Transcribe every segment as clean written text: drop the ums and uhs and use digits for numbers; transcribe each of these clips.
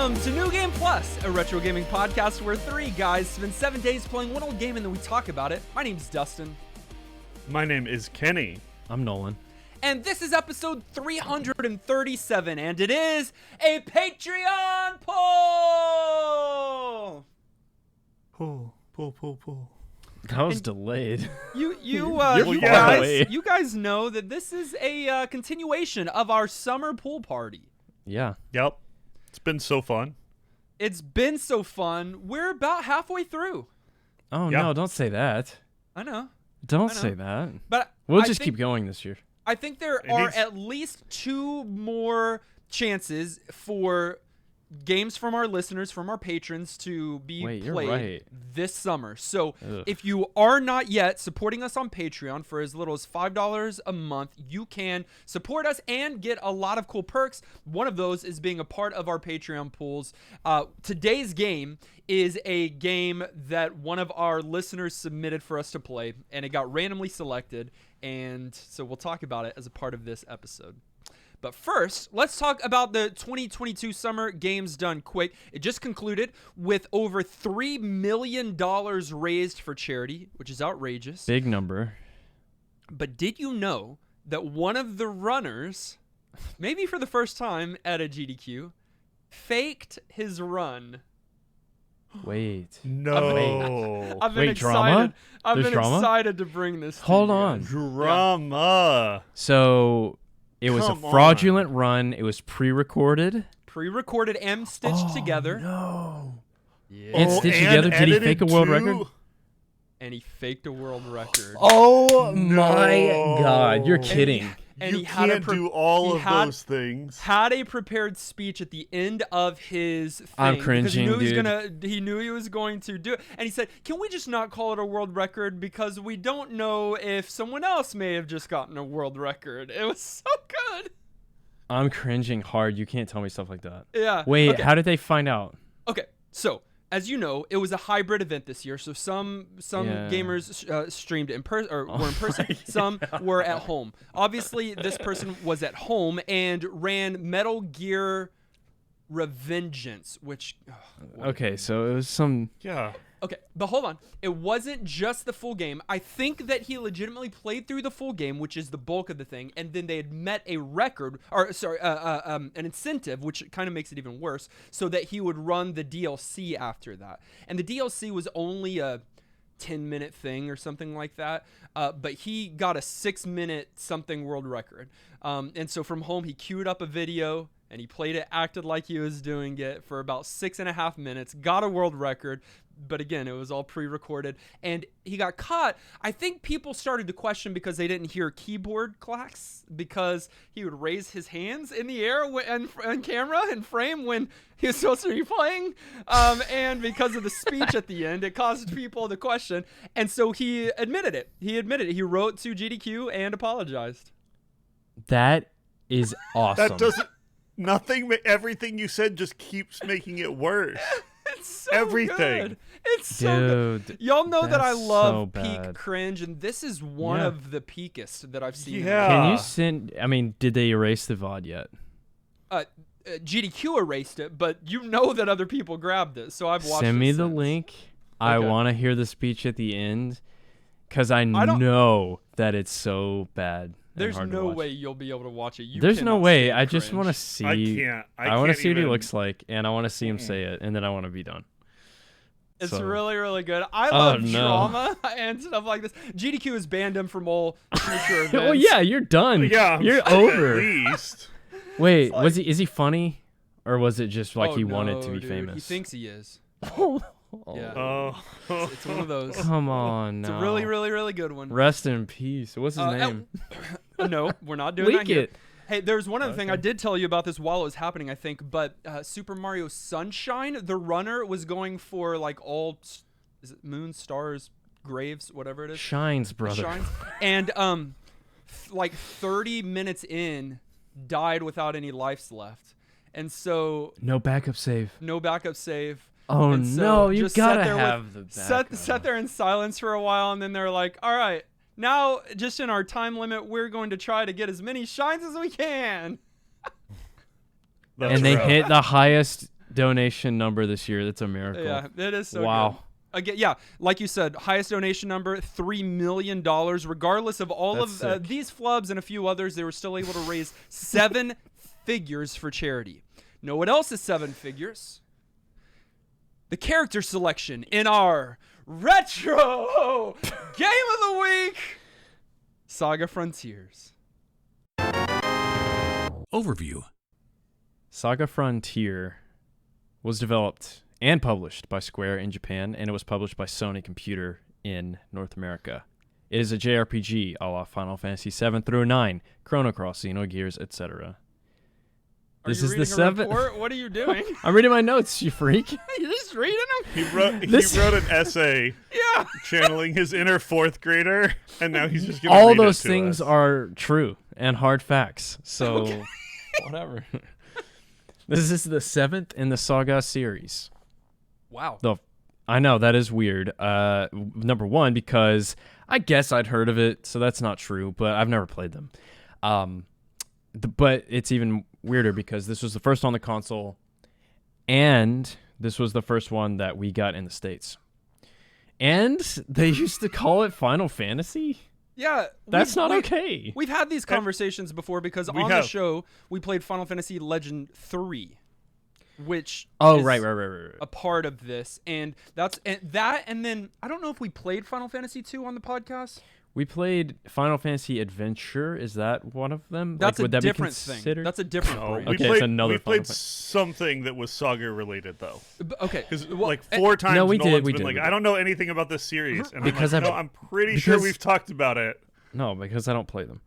Welcome to New Game Plus, a retro gaming podcast where three guys spend 7 days playing one old game and then we talk about it. My name's Dustin. My name is Kenny. I'm Nolan. And this is episode 337, and it is a Patreon poll! Pull. That was delayed. You guys know that this is a continuation of our summer pool party. Yeah. Yep. It's been so fun. It's been so fun. We're about halfway through. Oh, Yeah. no, don't say that. I know. Don't say that. But We'll I just think- keep going this year. I think there are at least two more chances for games from our listeners, from our patrons, to be played this summer. So if you are not yet supporting us on Patreon for as little as $5 a month, you can support us and get a lot of cool perks. One of those is being a part of our Patreon pools. Today's game is a game that one of our listeners submitted for us to play, and it got randomly selected, and so we'll talk about it as a part of this episode. But first, let's talk about the 2022 Summer Games Done Quick. It just concluded with over $3 million raised for charity, which is outrageous. Big number. But did you know that one of the runners, maybe for the first time at a GDQ, faked his run? Wait. No. I've been Wait, excited. drama? I've There's been drama? excited to bring this to Hold you on. guys. Drama. So it was Come a fraudulent run. It was pre-recorded. Pre-recorded and stitched together. No. Yeah. And stitched together. Did he fake a world record? And he faked a world record. Oh No. my God. You're kidding. And you he had can't do all of those things. Had a prepared speech at the end of his thing. I'm cringing, because dude. He knew he was going to do it. And he said, can we just not call it a world record because we don't know if someone else may have just gotten a world record. It was so good. I'm cringing hard. You can't tell me stuff like that. Yeah. Wait, okay. how did they find out? Okay, so as you know, it was a hybrid event this year. So some gamers streamed in person or were in person. Some were at home. Obviously, this person was at home and ran Metal Gear Revengeance, which. Okay, so it was some. Yeah. Okay, but hold on. It wasn't just the full game. I think that he legitimately played through the full game, which is the bulk of the thing, and then they had met a record, or sorry, an incentive, which kind of makes it even worse, so that he would run the DLC after that. And the DLC was only a 10-minute thing or something like that, but he got a 6-minute something world record. And so from home, he queued up a video, and he played it, acted like he was doing it for about 6.5 minutes, got a world record. But again, it was all pre-recorded, and he got caught. I think people started to question because they didn't hear keyboard clacks, because he would raise his hands in the air on camera and frame when he was supposed to be playing. And because of the speech at the end, it caused people to question. And so he admitted it. He wrote to GDQ and apologized. That is awesome. That doesn't. Everything you said just keeps making it worse. It's so Everything. good. It's so Dude, good. Y'all know that I that's love so peak bad. cringe, and this is one Yeah. of the peakest that I've seen. Yeah. Can you send? I mean, did they erase the VOD yet? GDQ erased it, but you know that other people grabbed it, so I've watched Send it me the since. link. I Okay. want to hear the speech at the end, because I don't- know that it's so bad. There's hard to no watch. way you'll be able to watch it. There's no way. Stand I just cringe. want to see. I can't. I want to see what he even- looks like, and I want to see him say it, and then I want to be done. It's So- really, really good. I love no. drama and stuff like this. GDQ has banned him from all future events. Oh yeah, you're done. Yeah, you're at over. least. Wait, like- was he? Is he funny, or was it just like Oh, he wanted no, to be dude. famous? He thinks he is. Yeah. Oh. It's one of those. Come on It's now. a really, really, really good one. Rest in peace. What's his name? No, we're not doing that Leak here. it. Hey, there's one other thing I did tell you about this while it was happening, I think, but Super Mario Sunshine, the runner was going for like all, is it moons, stars, graves, whatever it is? Shines, brother. Shines. And like 30 minutes in, died without any lives left. And so No backup save. no backup save. Oh And so no, you just sat gotta there have the backup. sat there in silence for a while, and then they're like, all right, now just in our time limit, we're going to try to get as many shines as we can. That's And they rough. hit the highest donation number this year. That's a miracle. Yeah, it is so Wow. good. Again, yeah, like you said, highest donation number, $3 million. Regardless of all That's of sick. these flubs and a few others, they were still able to raise 7 figures for charity. Know what else is 7 figures? The character selection in our retro game of the week, SaGa Frontiers. Overview. SaGa Frontier was developed and published by Square in Japan, and it was published by Sony Computer in North America. It is a JRPG a la Final Fantasy VII through 9, Chrono Cross, Xenogears, etc. This is the 7th. What are you doing? I'm reading my notes, you freak. You're just reading them? He wrote an essay Yeah. channeling his inner 4th grader, and now he's just gonna All read those it to things us. are true and hard facts. So, whatever. This is the 7th in the SaGa series. Wow. I know, that is weird. Number one, because I guess I'd heard of it, so that's not true, but I've never played them. But it's even weirder because this was the first on the console, and this was the first one that we got in the States. And they used to call it Final Fantasy? Yeah. That's not okay. We've had these conversations before because on the show, we played Final Fantasy Legend 3, which is right. a part of this. And and then I don't know if we played Final Fantasy 2 on the podcast. We played Final Fantasy Adventure. Is that one of them? That's would a that be different thing. considered? That's a different No, brand. we Okay, played, it's another we Final played Fantasy. something that was Saga related though. Okay. Because like 4 times, No, we Nolan's did, we been did, like, we I did. don't know anything about this series, and Because I'm like, I've- no, I'm pretty sure because- we've talked about it. No, because I don't play them.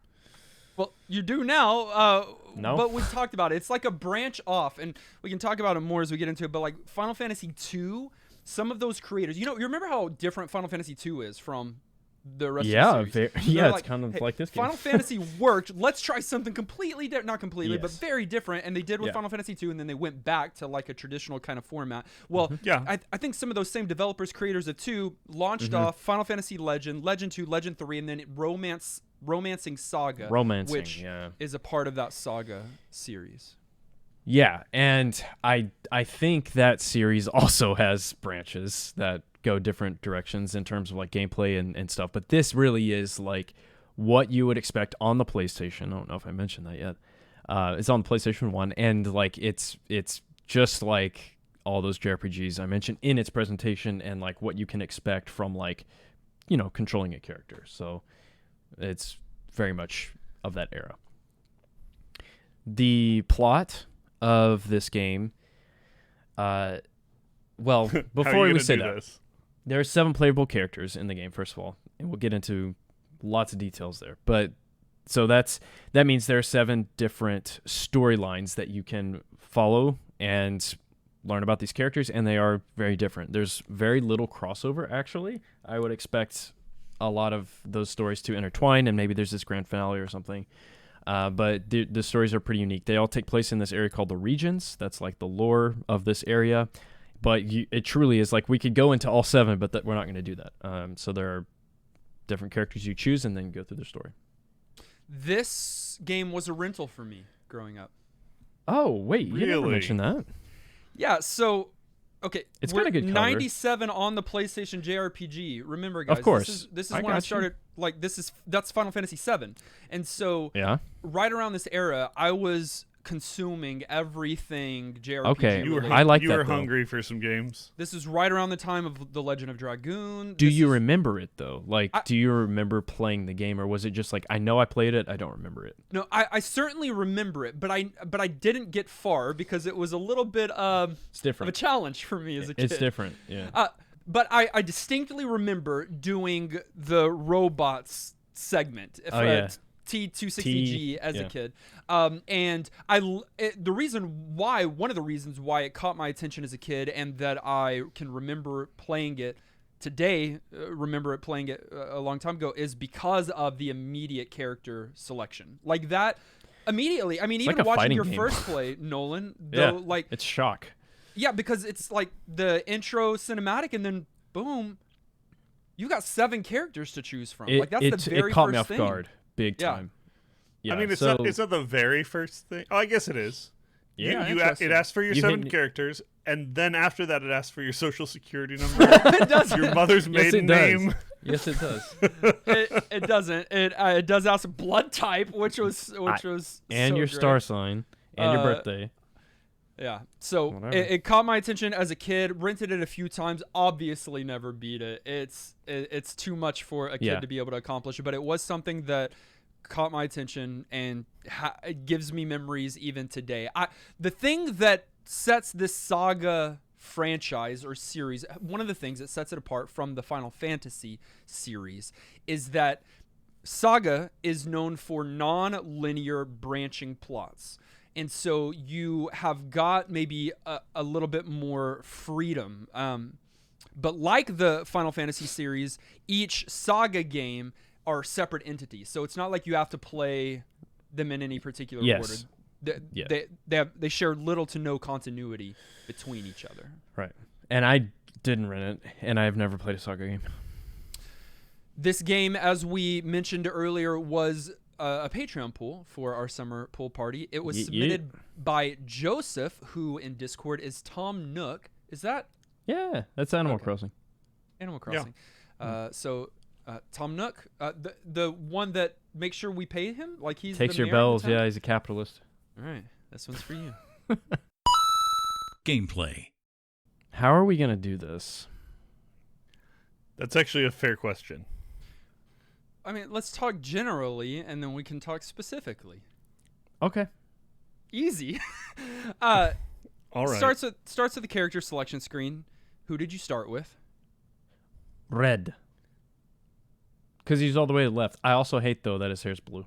Well, you do now. No. But we've talked about it. It's like a branch off, and we can talk about it more as we get into it. But like Final Fantasy 2, some of those creators, you remember how different Final Fantasy 2 is from the rest of the series? They're it's kind of hey, like this game. Final Fantasy worked. Let's try something completely different. Not completely, but Yes. very different. And they did with Yeah. Final Fantasy 2, and then they went back to like a traditional kind of format. Well, Yeah. I think some of those same developers, creators of 2, launched off Final Fantasy Legend, Legend 2, Legend 3, and then Romancing SaGa, Romancing, which yeah. is a part of that SaGa series. Yeah, and I think that series also has branches that go different directions in terms of like gameplay and stuff. But this really is like what you would expect on the PlayStation. I don't know if I mentioned that yet. It's on the PlayStation 1, and like it's just like all those JRPGs I mentioned in its presentation, and like what you can expect from like, controlling a character. So it's very much of that era. The plot of this game, well, How are before you we gonna say do that, this? there are 7 playable characters in the game, first of all, and we'll get into lots of details there. But so that means there are 7 different storylines that you can follow and learn about these characters, and they are very different. There's very little crossover, actually. I would expect a lot of those stories to intertwine, and maybe there's this grand finale or something. But the stories are pretty unique. They all take place in this area called the Regions. That's like the lore of this area. But it truly is like we could go into all 7, but we're not going to do that. So there are different characters you choose and then go through their story. This game was a rental for me growing up. Oh, wait. You never Really? mentioned that. Yeah, so okay, It's we're got a good cover. 97 on the PlayStation JRPG. Remember, guys, course. this is I when I got you. started. Like that's Final Fantasy VII, and so Yeah. right around this era, I was consuming everything JRPG. Okay, You were, related. I like you that, were though. hungry for some games. This is right around the time of The Legend of Dragoon. Do This you is- remember it, though? Like, do you remember playing the game, or was it just like, I know I played it, I don't remember it? No, I certainly remember it, but I didn't get far because it was a little bit It's of a different. challenge for me as a kid. It's different, yeah. But I distinctly remember doing the robots segment. Oh, yeah. T260G as a yeah. kid. And one of the reasons why it caught my attention as a kid and that I can remember playing it today, a long time ago, is because of the immediate character selection. Like that immediately. I mean, It's even like a watching fighting your game. first play, Nolan, Yeah, though, like, it's shock. yeah, because it's like the intro cinematic and then boom, you got 7 characters to choose from. Like that's the very it caught first me off thing. guard, big Yeah. time. Yeah, I mean, so, it's not the very first thing. Oh, I guess it is. Yeah, it interesting. asks for your You 7 hit- characters, and then after that it asks for your social security number, It doesn't. your mother's maiden name. Yes, it does. It doesn't. It does ask blood type, which was And so your great. star sign and your birthday. Yeah. So Whatever. it caught my attention as a kid. Rented it a few times. Obviously, never beat it. It's too much for a kid to be able to accomplish. But it was something that caught my attention and it gives me memories even today. The thing that sets this SaGa franchise or series, one of the things that sets it apart from the Final Fantasy series, is that SaGa is known for non-linear branching plots. And so you have got maybe a little bit more freedom. But like the Final Fantasy series, each SaGa game are separate entities. So it's not like you have to play them in any particular order. They share little to no continuity between each other. Right. And I didn't rent it, and I've never played a SaGa game. This game, as we mentioned earlier, was a Patreon pool for our summer pool party. It was submitted by Joseph, who in Discord is Tom Nook. Is that? Yeah, that's Animal Crossing. Animal Crossing. Yeah. Tom Nook, the one that makes sure we pay him, like he's takes the your mayor of bells. the town? Yeah, he's a capitalist. All right, this one's for you. Gameplay. How are we gonna do this? That's actually a fair question. I mean, let's talk generally, and then we can talk specifically. Okay. Easy. All right. Starts with the character selection screen. Who did you start with? Red. Because he's all the way to the left. I also hate, though, that his hair's blue.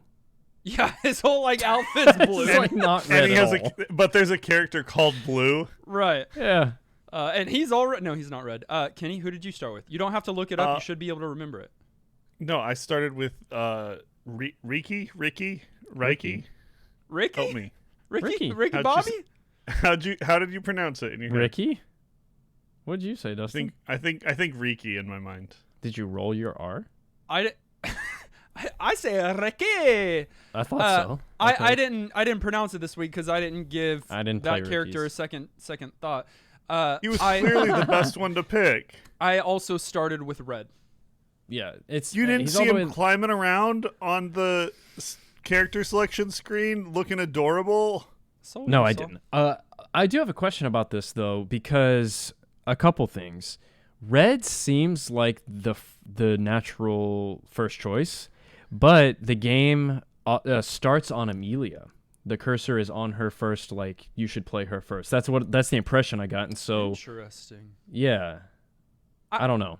Yeah, his whole like outfit's blue. It's like not red And he at has all. but there's a character called Blue. Right. Yeah. And he's all red. No, he's not red. Kenny, who did you start with? You don't have to look it up. You should be able to remember it. No, I started with Ricky. Ricky? Help me. Ricky How'd you Bobby? How did you pronounce it in your head? Ricky? What did you say, Dustin? I think Ricky in my mind. Did you roll your R? I say Ricky. I thought so. Okay. I didn't pronounce it this week because I didn't give that play character Ricky's. a second thought. He was clearly the best one to pick. I also started with Red. Yeah, it's You didn't he's see all the him way- climbing around on the character selection screen looking adorable? No, I didn't. I do have a question about this though, because a couple things. Red seems like the natural first choice, but the game starts on Amelia. The cursor is on her first. Like you should play her first. That's the impression I got, and so Interesting. yeah. I don't know.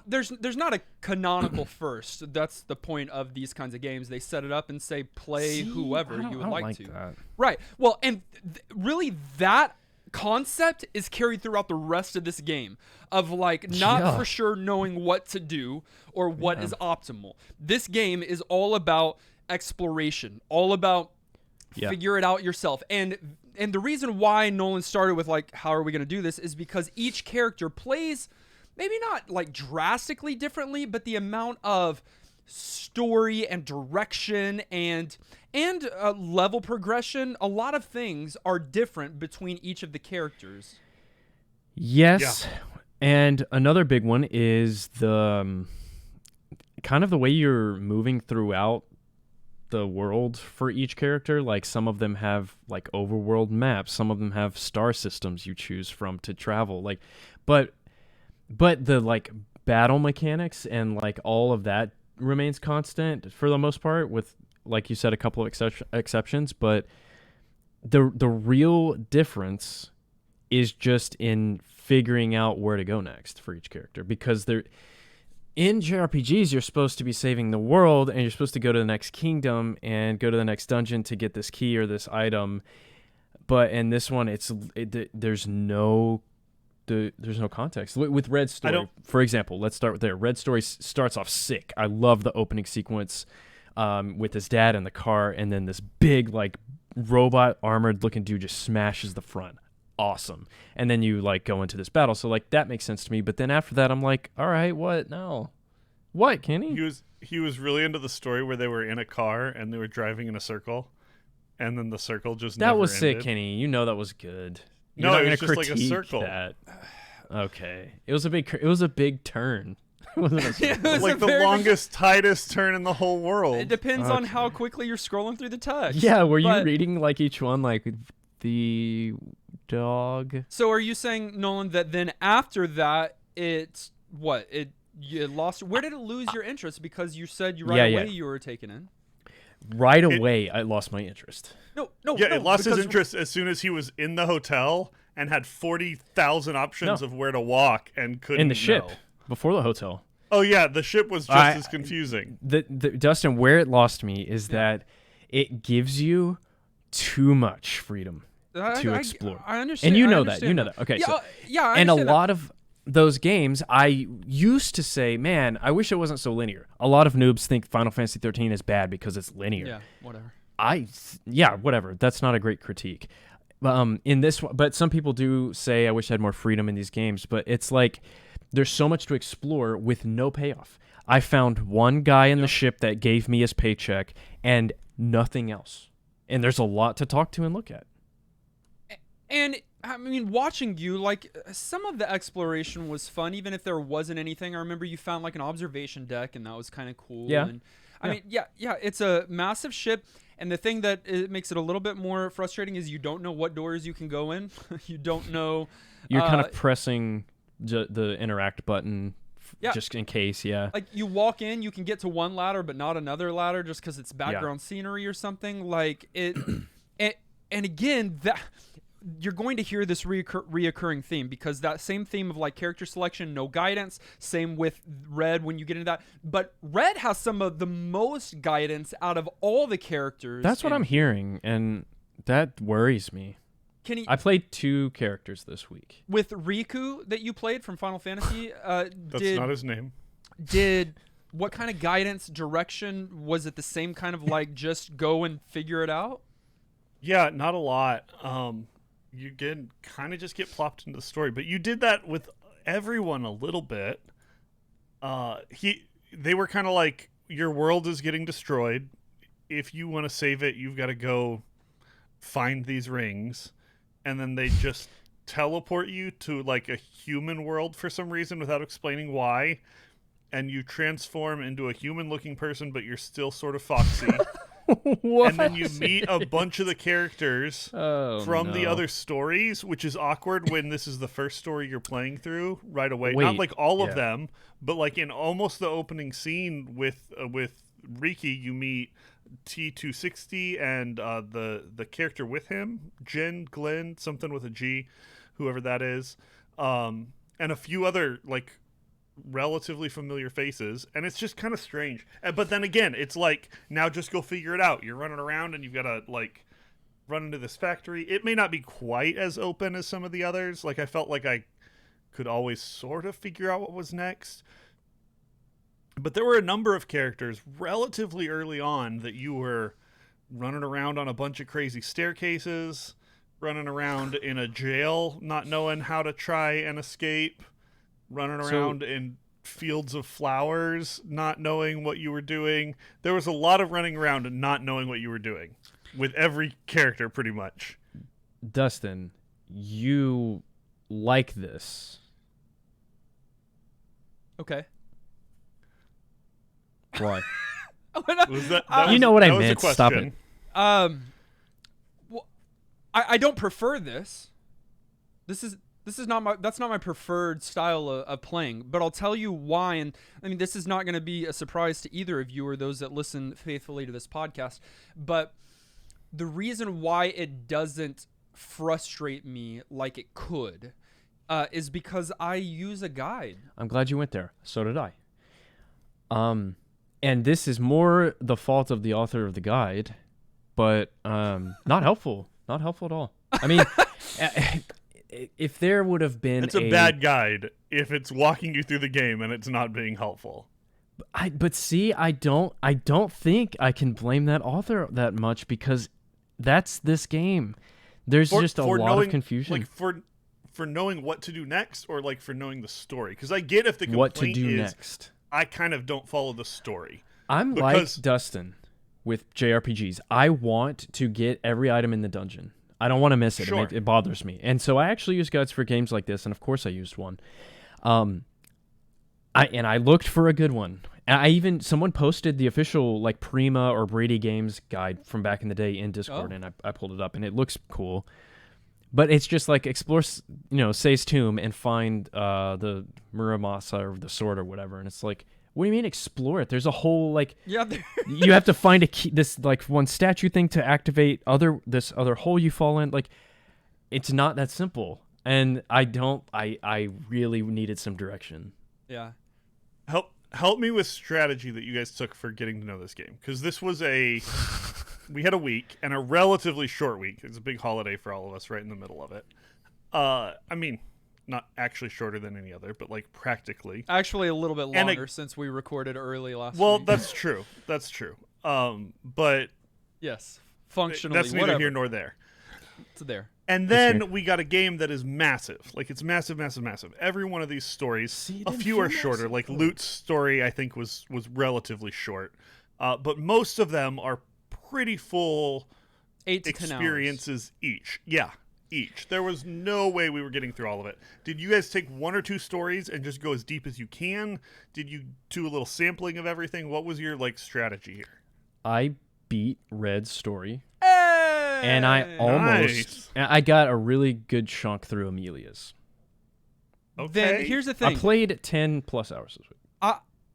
There's not a canonical first. That's the point of these kinds of games. They set it up and say play whoever you would like to. That. Right. Well, and really that concept is carried throughout the rest of this game of like not for sure knowing what to do or what is optimal. This game is all about exploration, all about figure it out yourself. And the reason why Nolan started with like how are we going to do this is because each character plays maybe not like drastically differently, but the amount of story and direction and level progression, a lot of things are different between each of the characters. Yes. Yeah. And another big one is the kind of the way you're moving throughout the world for each character. Like some of them have like overworld maps, some of them have star systems you choose from to travel. Like, but the like battle mechanics and like all of that remains constant for the most part, with like you said a couple of exceptions, but the real difference is just in figuring out where to go next for each character, because they're in JRPGs you're supposed to be saving the world and you're supposed to go to the next kingdom and go to the next dungeon to get this key or this item, but in this one there's no context. With Red's story, for example, let's start with there. Red's story starts off sick. I love the opening sequence with his dad in the car, and then this big, like, robot armored looking dude just smashes the front. Awesome. And then you, like, go into this battle. So, like, that makes sense to me. But then after that, I'm like, all right, what? No. What, Kenny? He was really into the story where they were in a car and they were driving in a circle, and then the circle just that never was ended. sick, Kenny. You know that was good. You're No, not it gonna was just like a critique circle. that. Okay, it was a big turn. It wasn't a circle. It was Like a the very- longest, tightest turn in the whole world. It depends on Okay. how quickly you're scrolling through the text. Yeah, were you But- reading like each one, like the dog? So are you saying, Nolan, that then after that, it's what you lost? Where did it lose your interest? Because you said you right Yeah, away yeah. you were taken in. Right away, I lost my interest. No, Yeah, no, it lost his because- interest as soon as he was in the hotel and had 40,000 options No. of where to walk and couldn't In the ship, know. before the hotel. Oh yeah, the ship was just as confusing. The Dustin, where it lost me is that it gives you too much freedom to explore. I understand. And you I know that. understand You know that. Okay. Yeah, so, yeah. I and a understand that. lot of those games, I used to say, man, I wish it wasn't so linear. A lot of noobs think Final Fantasy XIII is bad because it's linear. Yeah, whatever. Whatever. That's not a great critique. In this one, but some people do say, I wish I had more freedom in these games. But it's like there's so much to explore with no payoff. I found one guy in the ship that gave me his paycheck and nothing else. And there's a lot to talk to and look at. And I mean, watching you, like, some of the exploration was fun, even if there wasn't anything. I remember you found like an observation deck, and that was kind of cool. Yeah. And I mean, yeah, it's a massive ship. And the thing that makes it a little bit more frustrating is you don't know what doors you can go in. You don't know. You're kind of pressing the interact button Yeah. just in case, yeah. Like, you walk in, you can get to one ladder, but not another ladder just because it's background scenery or something. Like, it, and again, that you're going to hear this reoccurring theme, because that same theme of like character selection, no guidance. Same with Red when you get into that. But Red has some of the most guidance out of all the characters. That's what I'm hearing, and that worries me. Can he, I played 2 characters this week. with Riku that you played from Final Fantasy, That's not his name. did what kind of guidance, direction? Was it the same kind of like just go and figure it out? Yeah, not a lot. You can kind of just get plopped into the story, but you did that with everyone a little bit. They were kind of like, your world is getting destroyed. If you want to save it, you've got to go find these rings, and then they just teleport you to like a human world for some reason without explaining why, and you transform into a human-looking person, but you're still sort of foxy. What? And then you meet a bunch of the characters from the no. other stories, which is awkward when this is the first story you're playing through right away. Wait, Not like all of yeah. them, but like in almost the opening scene with Riki, you meet T260 and the character with him, Glenn, something with a G, whoever that is, and a few other like relatively familiar faces, and it's just kind of strange. But then again, it's like, now just go figure it out. You're running around and you've got to like run into this factory. It may not be quite as open as some of the others. Like, I felt like I could always sort of figure out what was next, but there were a number of characters relatively early on that you were running around on a bunch of crazy staircases, running around in a jail not knowing how to try and escape, running around in fields of flowers, not knowing what you were doing. There was a lot of running around and not knowing what you were doing with every character, pretty much. Dustin, you like this. Okay. Why? Was that, You know what I that was a meant. Stop question. it. Well, I don't prefer this. This is not that's not my preferred style of playing, but I'll tell you why. And I mean, this is not going to be a surprise to either of you or those that listen faithfully to this podcast, but the reason why it doesn't frustrate me like it could is because I use a guide. I'm glad you went there. So did I. And this is more the fault of the author of the guide, but not helpful. Not helpful at all. I mean, if there would have been It's a bad guide if it's walking you through the game and it's not being helpful. But see, I don't think I can blame that author that much, because that's this game. There's just a lot of confusion. Like for knowing what to do next, or like for knowing the story. Because I get if the complaint What to do is, next. I kind of don't follow the story. I'm Because- like Dustin with JRPGs. I want to get every item in the dungeon. I don't want to miss it. Sure. It bothers me. And so I actually use guides for games like this, and of course I used one. I looked for a good one. Someone posted the official like Prima or Brady Games guide from back in the day in Discord, and I pulled it up, and it looks cool. But it's just like explore, Sei's tomb and find the Muramasa or the sword or whatever, and it's like, what do you mean explore it? There's a whole like you have to find a key, this like one statue thing to activate this other hole you fall in. Like, it's not that simple, and I really needed some direction. Yeah. Help me with strategy that you guys took for getting to know this game, because this was we had a week, and a relatively short week. It's a big holiday for all of us right in the middle of it. I mean, not actually shorter than any other, but like practically. Actually, a little bit longer since we recorded early last week. Well, that's true. That's true. But yes, functionally, that's neither whatever. here nor there. It's there. And then we got a game that is massive. Like, it's massive, massive, massive. Every one of these stories, a few are shorter. Like, Loot's story, I think, was relatively short. But most of them are pretty full 8 to 10 experiences each. Yeah, each. There was no way we were getting through all of it. Did you guys take one or two stories and just go as deep as you can? Did you do a little sampling of everything? What was your, like, strategy here? I beat Red's story. Hey! And I got a really good chunk through Amelia's. Okay. Then here's the thing. I played 10 plus hours this week.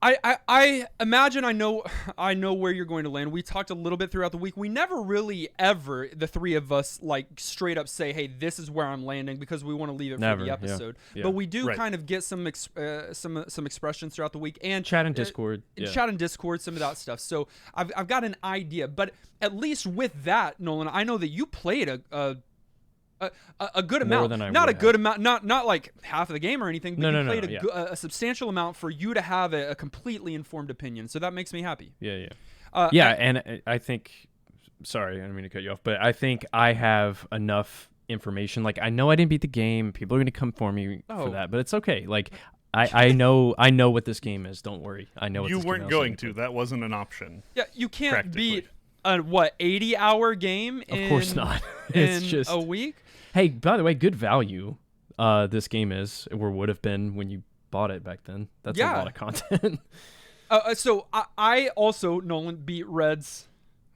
I imagine I know where you're going to land. We talked a little bit throughout the week. We never really ever, the three of us, like straight up say, hey, this is where I'm landing, because we want to leave it for the episode. Yeah. But we do kind of get some expressions throughout the week, and chat in Discord. Chat in Discord, some of that stuff. So I've got an idea. But at least with that, Nolan, I know that you played a good amount. More than I not a would good have. amount, not like half of the game or anything, but you played No. a substantial amount for you to have a completely informed opinion. So that makes me happy. Yeah. Yeah. And I think, sorry, I didn't mean to cut you off, but I think I have enough information. Like, I know I didn't beat the game. People are going to come for me for that, but it's okay. Like, I know what this game is. Don't worry. I know what You this game weren't is. going to. That wasn't an option. Yeah, you can't beat a 80-hour game Of course not. It's in just a week. Hey, by the way, good value this game is, or would have been when you bought it back then. That's a lot of content. So I also, Nolan, beat Red's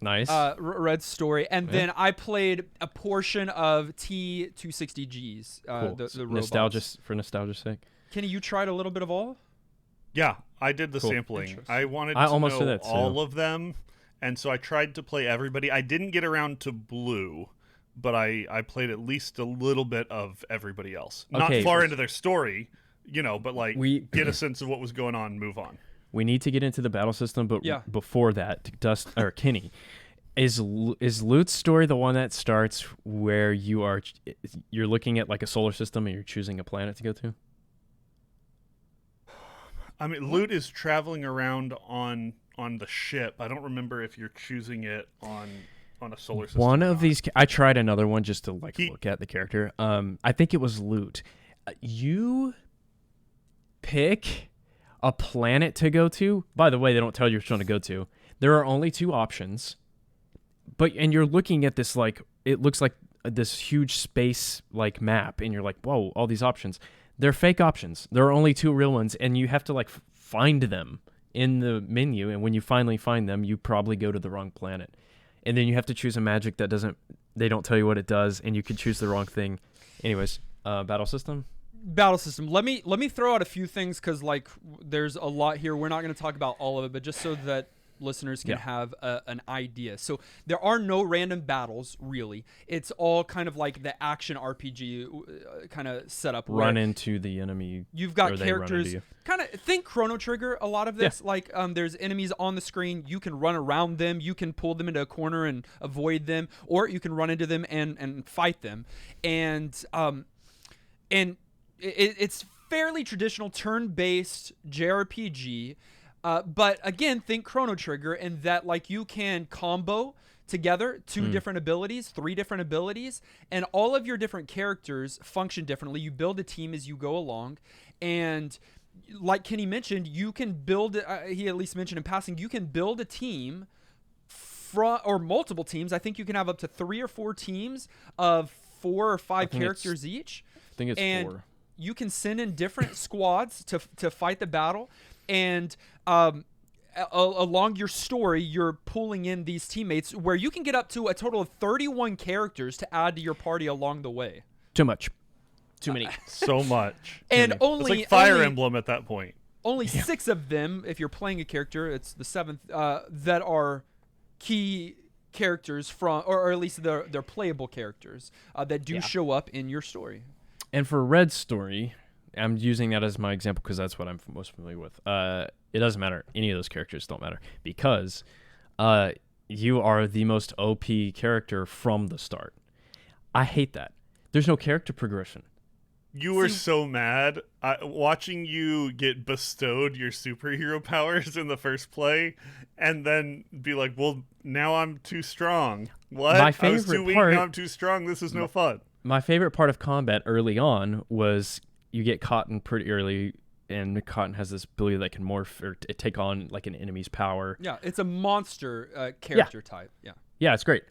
nice Red's story, and then I played a portion of T260G's cool. the robots. For nostalgia's sake. Kenny, you tried a little bit of all? Yeah, I did the sampling. I wanted to know all of them, and so I tried to play everybody. I didn't get around to Blue, but I played at least a little bit of everybody else. Not far into their story, but like get a sense of what was going on and move on. We need to get into the battle system, but before that, Kenny, is Loot's story the one that starts where you're looking at like a solar system and you're choosing a planet to go to? I mean, Loot is traveling around on the ship. I don't remember if you're choosing it on a solar system. One of these, I tried another one just to look at the character. I think it was Loot. You pick a planet to go to. By the way, they don't tell you which one to go to. There are only 2 options, and you're looking at this it looks like this huge space map, and you're like, whoa, all these options. They're fake options. There are only 2 real ones, and you have to find them in the menu. And when you finally find them, you probably go to the wrong planet. And then you have to choose a magic that they don't tell you what it does, and you could choose the wrong thing. Anyways, battle system. Let me throw out a few things, because there's a lot here. We're not going to talk about all of it, but just so that listeners can have an idea. So there are no random battles, really. It's all kind of like the action RPG kind of setup. Run into the enemy. You've got characters. Kind of think Chrono Trigger. A lot of this, there's enemies on the screen. You can run around them. You can pull them into a corner and avoid them, or you can run into them and fight them. And it's fairly traditional turn-based JRPG. But again, think Chrono Trigger, in that you can combo together 2 different abilities, 3 different abilities, and all of your different characters function differently. You build a team as you go along, and like Kenny mentioned, you can build. He at least mentioned in passing, you can build a team or multiple teams. I think you can have up to 3 or 4 teams of 4 or 5 characters each. I think it's and 4. You can send in different squads to fight the battle, and along your story, you're pulling in these teammates where you can get up to a total of 31 characters to add to your party along the way. Too much. Too many. So much. And it's only like Fire only, Emblem at that point. Only 6 of them, if you're playing a character, it's the 7th, that are key characters from, or at least they're playable characters that do show up in your story. And for Red's story, I'm using that as my example because that's what I'm most familiar with. It doesn't matter. Any of those characters don't matter because you are the most OP character from the start. I hate that. There's no character progression. You were so mad watching you get bestowed your superhero powers in the first play and then be like, well, now I'm too strong. What? My I was favorite too weak, part- now I'm too strong. This is no fun. My favorite part of combat early on was you get Cotton pretty early, and Cotton has this ability that can morph or take on like an enemy's power. Yeah, it's a monster character type. Yeah, it's great.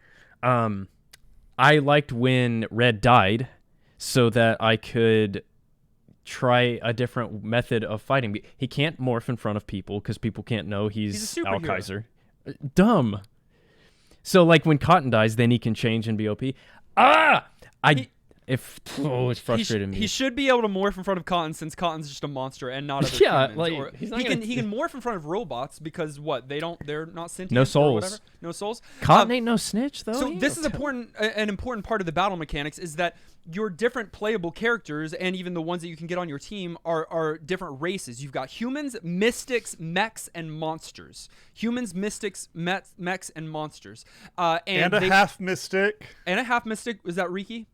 I liked when Red died so that I could try a different method of fighting. He can't morph in front of people because people can't know he's a superhero. Alkaiser. Dumb. So like when Cotton dies, then he can change and be OP. It's frustrated me. He should be able to morph in front of Cotton since Cotton's just a monster and not other humans. like Or he's he can morph in front of robots because they're not sentient. No or souls. whatever. No souls. Cotton ain't no snitch though. So this is an important part of the battle mechanics is that your different playable characters and even the ones that you can get on your team are different races. You've got humans, mystics, mechs, and monsters. Humans, mystics, mechs, and monsters. And a half mystic. And a half mystic. Is that Riki?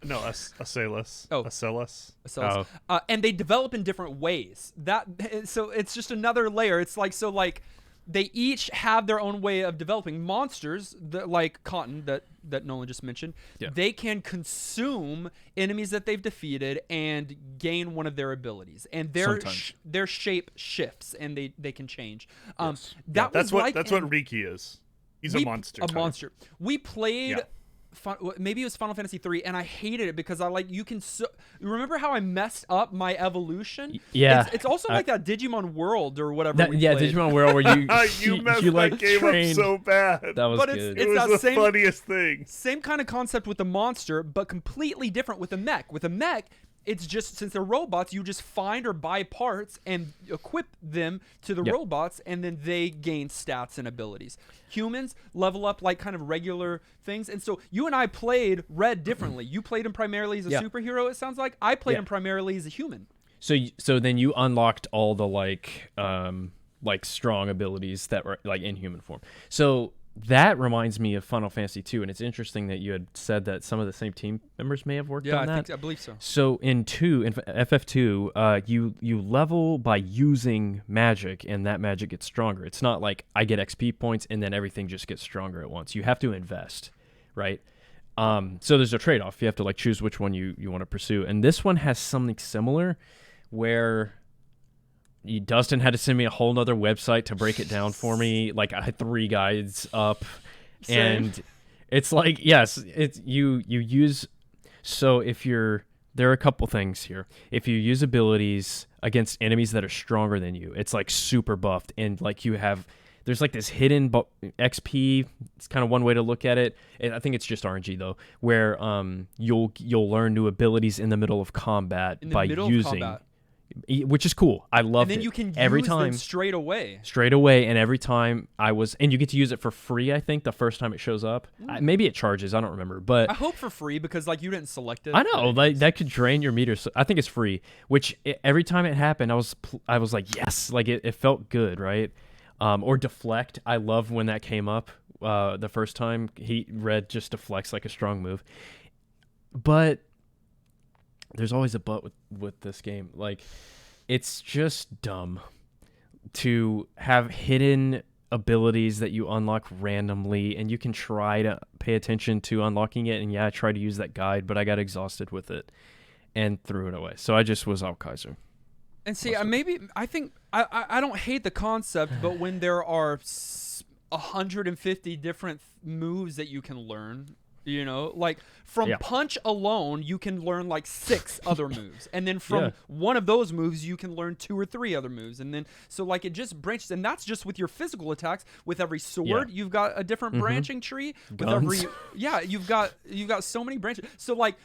No, Asaelas. Oh. Asaelas. And they develop in different ways. So it's just another layer. It's like they each have their own way of developing. Monsters, like Cotton that Nolan just mentioned, they can consume enemies that they've defeated and gain one of their abilities, and their shape shifts and they can change. That's what Riki is. He's a monster. A monster. We played. Maybe it was Final Fantasy VIII, and I hated it because you remember how I messed up my evolution? Yeah, it's also like that Digimon World or whatever. Digimon World where you you messed like that game trained. up so bad. That was but good. It was the funniest thing. Same kind of concept with the monster, but completely different with a mech. With a mech, it's just since they're robots, you just find or buy parts and equip them to the robots, and then they gain stats and abilities. Humans level up like kind of regular things, and so you and I played Red differently. You played him primarily as a superhero, it sounds like. I played him primarily as a human. So then you unlocked all the like strong abilities that were like in human form. So that reminds me of Final Fantasy II, and it's interesting that you had said that some of the same team members may have worked on that. I believe so. So in FF2, you level by using magic, and that magic gets stronger. It's not like I get XP points and then everything just gets stronger at once. You have to invest, right? So there's a trade-off. You have to like choose which one you want to pursue, and this one has something similar, where Dustin had to send me a whole nother website to break it down for me. Like I had 3 guides up. Same. And it's like, yes, it's you use. So there are a couple things here. If you use abilities against enemies that are stronger than you, it's like super buffed. And like there's like this hidden XP. It's kind of one way to look at it. I think it's just RNG though, where you'll learn new abilities in the middle of combat by using. Which is cool. I love it. And then you can every use time them straight away. And every time and you get to use it for free, I think, the first time it shows up. Maybe it charges, I don't remember. But I hope for free because like you didn't select it. I know, like that could drain your meter. So I think it's free, which every time it happened, I was like, yes, like it felt good, right? Or deflect. I loved when that came up the first time. Red just deflects like a strong move. But there's always a but with this game. Like, it's just dumb to have hidden abilities that you unlock randomly, and you can try to pay attention to unlocking it. And I tried to use that guide, but I got exhausted with it and threw it away. So I just was Alkaiser. And see, I think I don't hate the concept, but when there are 150 different moves that you can learn. You know, like from punch alone, you can learn like 6 other moves. And then from one of those moves, you can learn 2 or 3 other moves. And then, so like it just branches. And that's just with your physical attacks. With every sword, you've got a different branching tree. With Guns. you've got so many branches. So like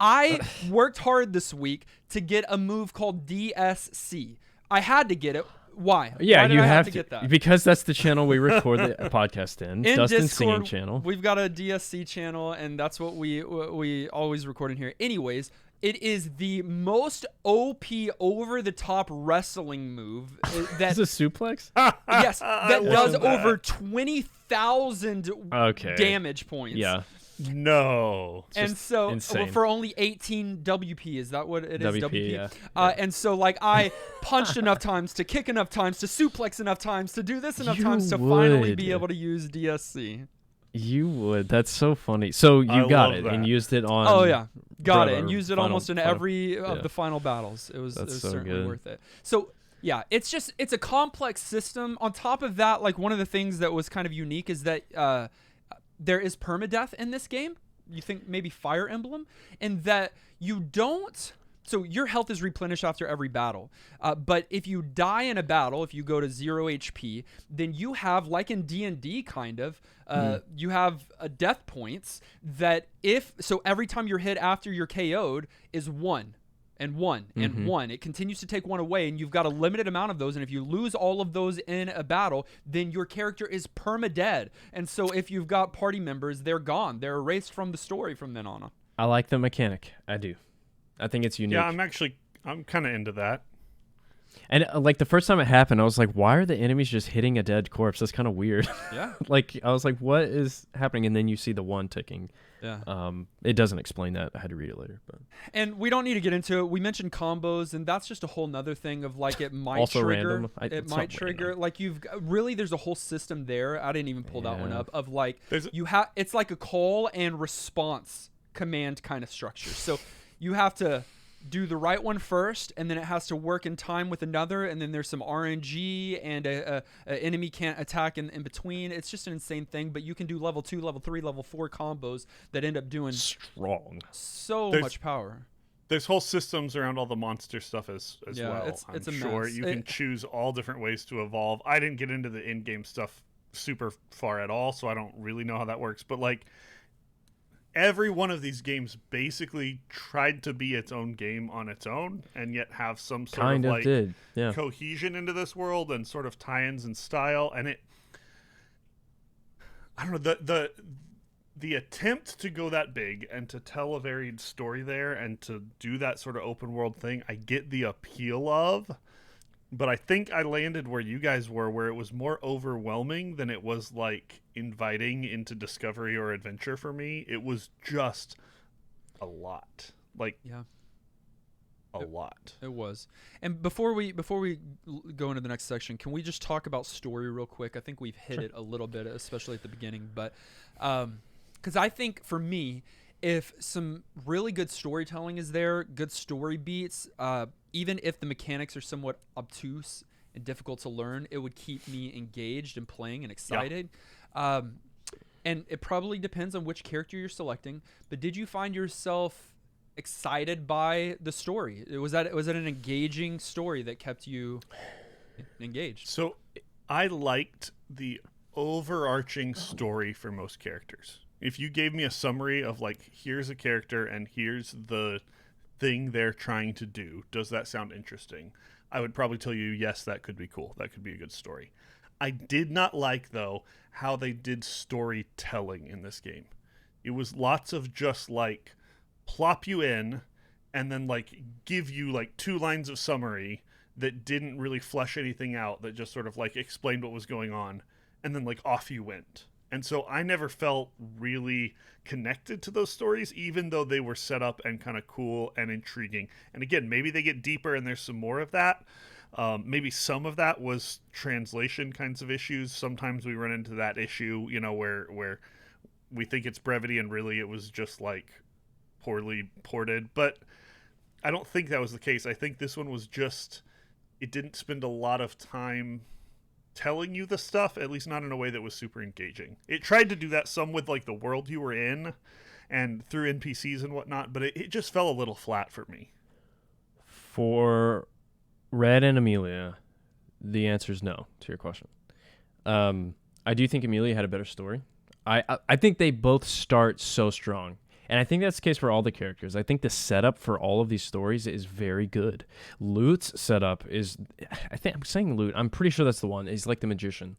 I worked hard this week to get a move called DSC. I had to get it. Why? Yeah, Why did you I have to get that? Because that's the channel we record the podcast in. Dustin's singing channel. We've got a DSC channel, and that's what we always record in here. Anyways, it is the most OP over the top wrestling move that Is it suplex? yes, that does over 20,000 damage points. Yeah. No. And so insane. for only 18 WP, is that what it is? WP, yeah. And so like I punched enough times to kick enough times to suplex enough times to do this enough times to finally be able to use DSC. You would. That's so funny. So you got it and used it on. Oh yeah, got it and used it final, almost in every of the final battles. It was so certainly good. worth it. So yeah, it's a complex system. On top of that, like one of the things that was kind of unique is that there is permadeath in this game. You think maybe Fire Emblem, and that you don't. So your health is replenished after every battle. But if you die in a battle, if you go to 0 HP, then you have, like in D&D kind of, you have death points that so every time you're hit after you're KO'd is 1. And 1 and 1. It continues to take 1 away, and you've got a limited amount of those. And if you lose all of those in a battle, then your character is perma-dead. And so if you've got party members, they're gone. They're erased from the story from then on. I like the mechanic. I do. I think it's unique. Yeah, I'm kind of into that. And like the first time it happened, I was like, why are the enemies just hitting a dead corpse? That's kind of weird. Yeah. Like I was like, what is happening? And then you see the 1 ticking. Yeah. It doesn't explain that. I had to read it later. But And we don't need to get into it. We mentioned combos, and that's just a whole nother thing of like it might also trigger. random. It might trigger. Random. Like really, there's a whole system there. I didn't even pull that one up of like There's it's like a call and response command kind of structure. So you have to do the right one first, and then it has to work in time with another, and then there's some RNG, and a enemy can't attack in between. It's just an insane thing, but you can do level 2, level 3, level 4 combos that end up doing strong. so much power. There's whole systems around all the monster stuff as well. It's a sure mess. You can choose all different ways to evolve. I didn't get into the in-game stuff super far at all, so I don't really know how that works, but like every one of these games basically tried to be its own game on its own, and yet have some sort of like cohesion into this world and sort of tie-ins and style. And I don't know, the attempt to go that big and to tell a varied story there and to do that sort of open world thing, I get the appeal of. But I think I landed where you guys were, where it was more overwhelming than it was like inviting into discovery or adventure for me. It was just a lot. Like a lot. It was. And before we go into the next section, can we just talk about story real quick? I think we've hit it a little bit, especially at the beginning, but because I think for me, if some really good storytelling is there, good story beats, even if the mechanics are somewhat obtuse and difficult to learn, it would keep me engaged and playing and excited. And it probably depends on which character you're selecting. But did you find yourself excited by the story? Was that an engaging story that kept you engaged? So I liked the overarching story for most characters. If you gave me a summary of like, here's a character and here's the thing they're trying to do, does that sound interesting? I would probably tell you, yes, that could be cool. That could be a good story. I did not like, though, how they did storytelling in this game. It was lots of just like plop you in and then like give you like 2 lines of summary that didn't really flesh anything out, that just sort of like explained what was going on, and then like off you went. And so I never felt really connected to those stories, even though they were set up and kind of cool and intriguing. And again, maybe they get deeper and there's some more of that. Maybe some of that was translation kinds of issues. Sometimes we run into that issue, you know, where we think it's brevity and really it was just like poorly ported. But I don't think that was the case. I think this one was just, it didn't spend a lot of time telling you the stuff, at least not in a way that was super engaging. It tried to do that some with like the world you were in and through NPCs and whatnot, but it just fell a little flat for me. For Red and Amelia, the answer is no to your question. I do think Amelia had a better story. I think they both start so strong. And I think that's the case for all the characters. I think the setup for all of these stories is very good. Lute's setup is, I think I'm saying Lute. I'm pretty sure that's the one. He's like the magician.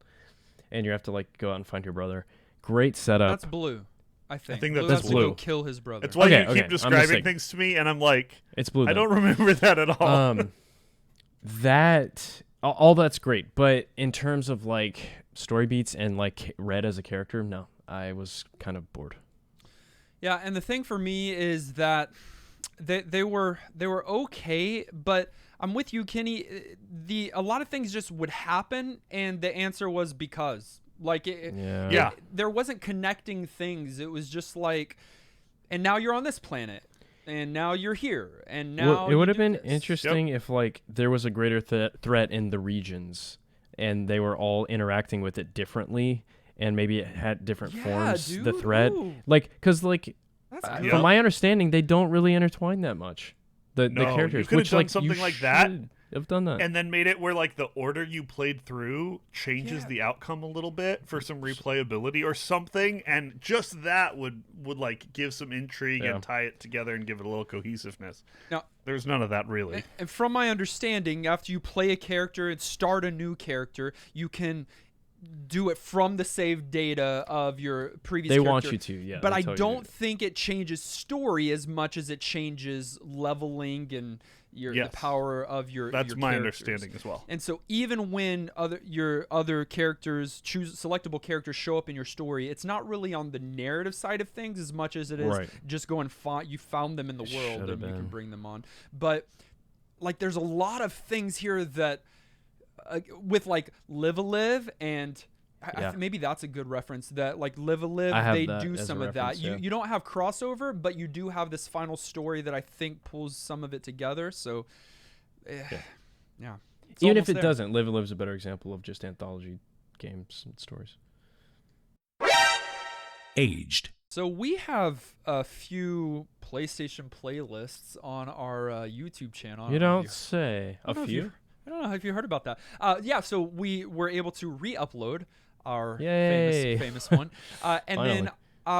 And you have to like go out and find your brother. Great setup. That's Blue, I think. Blue has that's to go Blue. kill his brother. It's why Okay, you keep I'm describing mistaken. things to me, and I'm like, It's Blue. I Then. don't remember that at all. That all that's great, but in terms of like story beats and like Red as a character, no, I was kind of bored. Yeah, and the thing for me is that they were okay, but I'm with you, Kenny. A lot of things just would happen, and the answer was because. Like, there wasn't connecting things. It was just like, and now you're on this planet, and now you're here, and now It would have been this. interesting if like there was a greater threat in the regions, and they were all interacting with it differently. And maybe it had different forms, dude. the threat. Like, because, like, That's good. from my understanding, they don't really intertwine that much. The No, you characters. could've Which, done like, something you like that. should have done that. And then made it where like the order you played through changes the outcome a little bit for some replayability or something, and just that would like give some intrigue and tie it together and give it a little cohesiveness. Now, there's none of that really. and from my understanding, after you play a character and start a new character, you can do it from the saved data of your previous They character. want you to, yeah. But they I tell you don't to. think it changes story as much as it changes leveling and the power of your That's your my characters. understanding as well. And so even when your other characters, selectable characters show up in your story, it's not really on the narrative side of things as much as it is just go and you found them in the world and you can bring them on. But like there's a lot of things here that with like Live a Live and maybe that's a good reference that like Live a Live they do some of that. You don't have crossover, but you do have this final story that I think pulls some of it together. So even if it doesn't, Live a Live's a better example of just anthology games and stories. Aged. So we have a few PlayStation playlists on our YouTube channel. You don't say. A few? I don't know if you heard about that. So we were able to re-upload our famous one, and then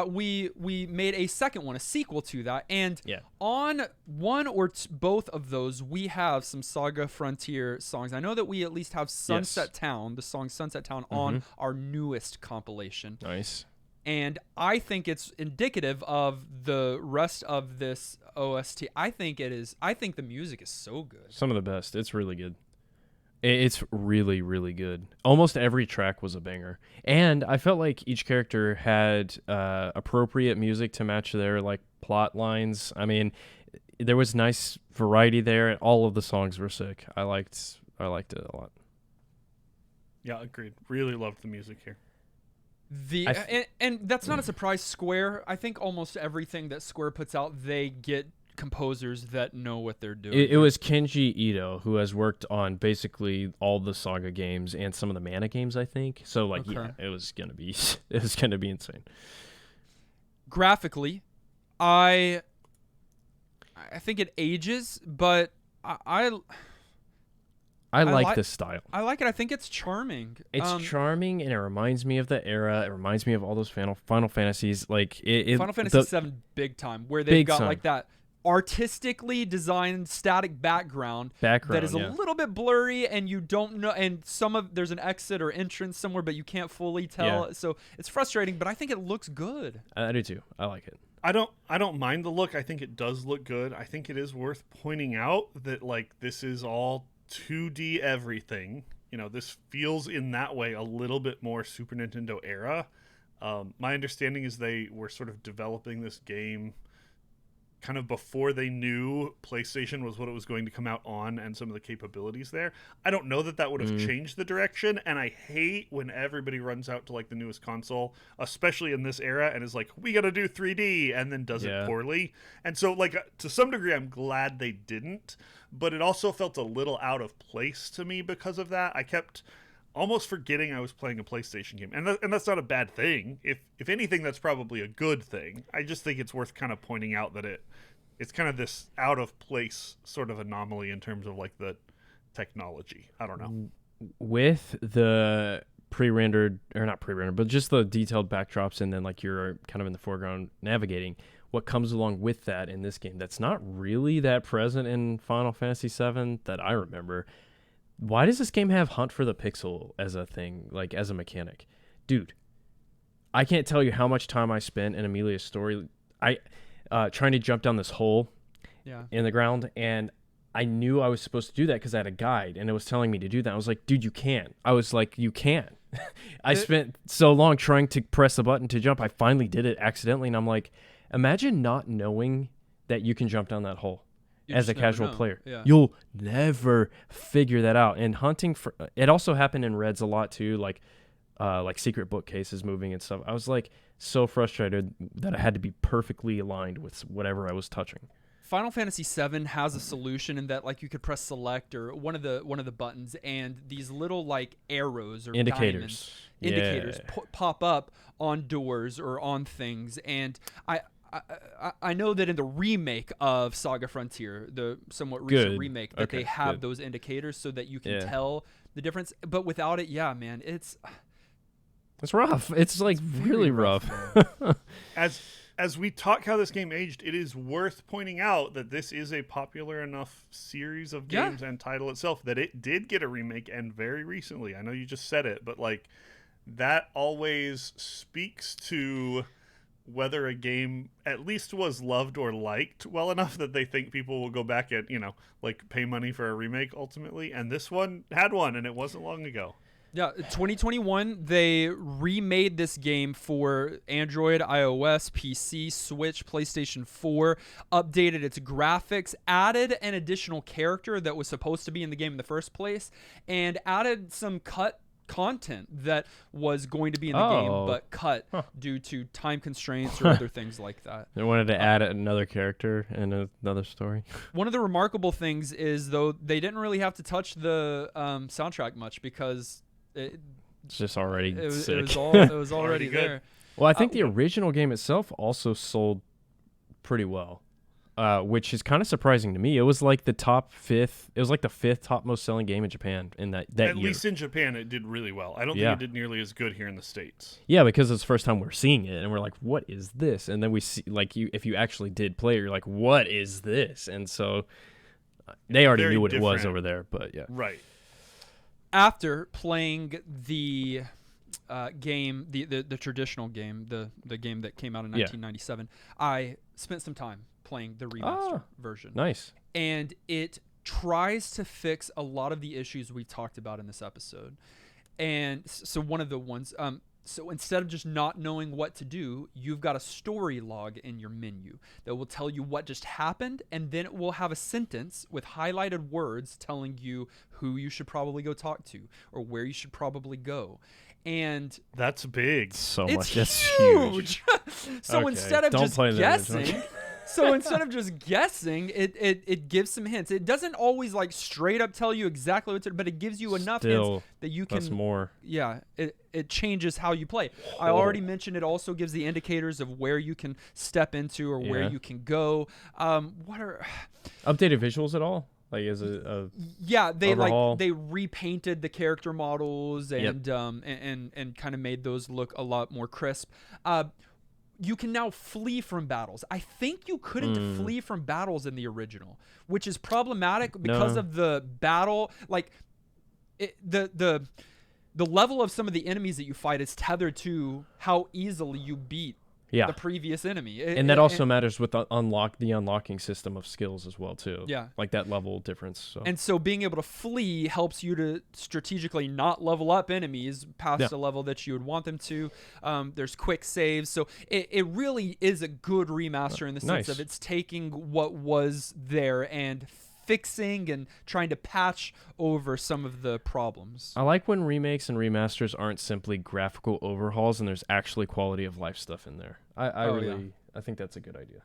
we made a second one, a sequel to that. And on one or both of those, we have some SaGa Frontier songs. I know that we at least have Sunset Town, the song Sunset Town, on our newest compilation. Nice. And I think it's indicative of the rest of this OST. I think it is. I think the music is so good. Some of the best. It's really good. It's really, really good. Almost every track was a banger. And I felt like each character had appropriate music to match their like plot lines. I mean, there was nice variety there. All of the songs were sick. I liked it a lot. Yeah, agreed. Really loved the music here. And that's not a surprise. Square, I think almost everything that Square puts out, they get composers that know what they're doing. It was Kenji Ito, who has worked on basically all the SaGa games and some of the Mana games, I think. So like it was gonna be insane. Graphically, I think it ages, but I like this style. I like it. I think it's charming. It's charming, and it reminds me of the era. It reminds me of all those Final Fantasies. Like Final Fantasy VII, big time, where they've got like that artistically designed static background that is a little bit blurry, and you don't know. And there's an exit or entrance somewhere, but you can't fully tell. Yeah. So it's frustrating, but I think it looks good. I do too. I like it. I don't mind the look. I think it does look good. I think it is worth pointing out that like this is all 2D everything. You know, this feels in that way a little bit more Super Nintendo era. My understanding is they were sort of developing this game kind of before they knew PlayStation was what it was going to come out on and some of the capabilities there. I don't know that would have changed the direction, and I hate when everybody runs out to like the newest console, especially in this era, and is like, we gotta do 3D, and then does it poorly. And so like to some degree I'm glad they didn't, but it also felt a little out of place to me because of that. I kept almost forgetting I was playing a PlayStation game, and that's not a bad thing. If anything, that's probably a good thing. I just think it's worth kind of pointing out that it's kind of this out of place sort of anomaly in terms of like the technology. I don't know. With the pre-rendered, or not pre-rendered, but just the detailed backdrops, and then like you're kind of in the foreground navigating, what comes along with that in this game that's not really that present in Final Fantasy VII that I remember. Why does this game have Hunt for the Pixel as a thing, like as a mechanic? Dude, I can't tell you how much time I spent in Amelia's story trying to jump down this hole in the ground, and I knew I was supposed to do that because I had a guide, and it was telling me to do that. I was like, dude, you can't. I was like, you can't. I spent so long trying to press the button to jump. I finally did it accidentally, and I'm like, imagine not knowing that you can jump down that hole. As a casual player, you'll never figure that out. And hunting for it also happened in Reds a lot too, like secret bookcases moving and stuff. I was like so frustrated that I had to be perfectly aligned with whatever I was touching. Final Fantasy VII has a solution in that like you could press select or one of the buttons, and these little like arrows or indicators pop up on doors or on things. And I know that in the remake of SaGa Frontier, the somewhat recent remake, that they have those indicators so that you can tell the difference. But without it, man, it's rough. It's like really rough. As we talk how this game aged, it is worth pointing out that this is a popular enough series of games and title itself that it did get a remake, and very recently. I know you just said it, but like that always speaks to whether a game at least was loved or liked well enough that they think people will go back and, like pay money for a remake ultimately. And this one had one, and it wasn't long ago. Yeah, 2021, they remade this game for Android, iOS, PC, Switch, PlayStation 4, updated its graphics, added an additional character that was supposed to be in the game in the first place, and added some cut content that was going to be in the game but cut due to time constraints or other things like that. They wanted to add another character in another story. One of the remarkable things is, though, they didn't really have to touch the soundtrack much because it's just already sick. It was already there. Well, I think the original game itself also sold pretty well. Which is kind of surprising to me. It was like the fifth top most selling game in Japan in that year. At least in Japan, it did really well. I don't think it did nearly as good here in the States. Yeah, because it's the first time we're seeing it, and we're like, "What is this?" And then we see, like, if you actually did play it, you're like, "What is this?" And so they already knew what it was over there, but yeah, right. After playing the game, the traditional game, the game that came out in 1997, I spent some time playing the remaster version. Nice. And it tries to fix a lot of the issues we talked about in this episode. And so one of the ones, so instead of just not knowing what to do, you've got a story log in your menu that will tell you what just happened, and then it will have a sentence with highlighted words telling you who you should probably go talk to or where you should probably go. And that's big. So much. That's huge. So instead of just guessing, it gives some hints. It doesn't always like straight up tell you exactly what to do, but it gives you enough hints that you can. That's more. Yeah, it changes how you play. I already mentioned it also gives the indicators of where you can step into or where you can go. What are updated visuals at all? Like is it they overhaul? They repainted the character models and kind of made those look a lot more crisp. You can now flee from battles. I think you couldn't flee from battles in the original, which is problematic because of the battle. Like the level of some of the enemies that you fight is tethered to how easily you beat the previous enemy. And that also matters with the unlocking system of skills as well too. Yeah. Like that level difference. So. And so being able to flee helps you to strategically not level up enemies past a level that you would want them to. There's quick saves. So it really is a good remaster in the sense of it's taking what was there and fixing and trying to patch over some of the problems. I like when remakes and remasters aren't simply graphical overhauls and there's actually quality of life stuff in there. I think that's a good idea.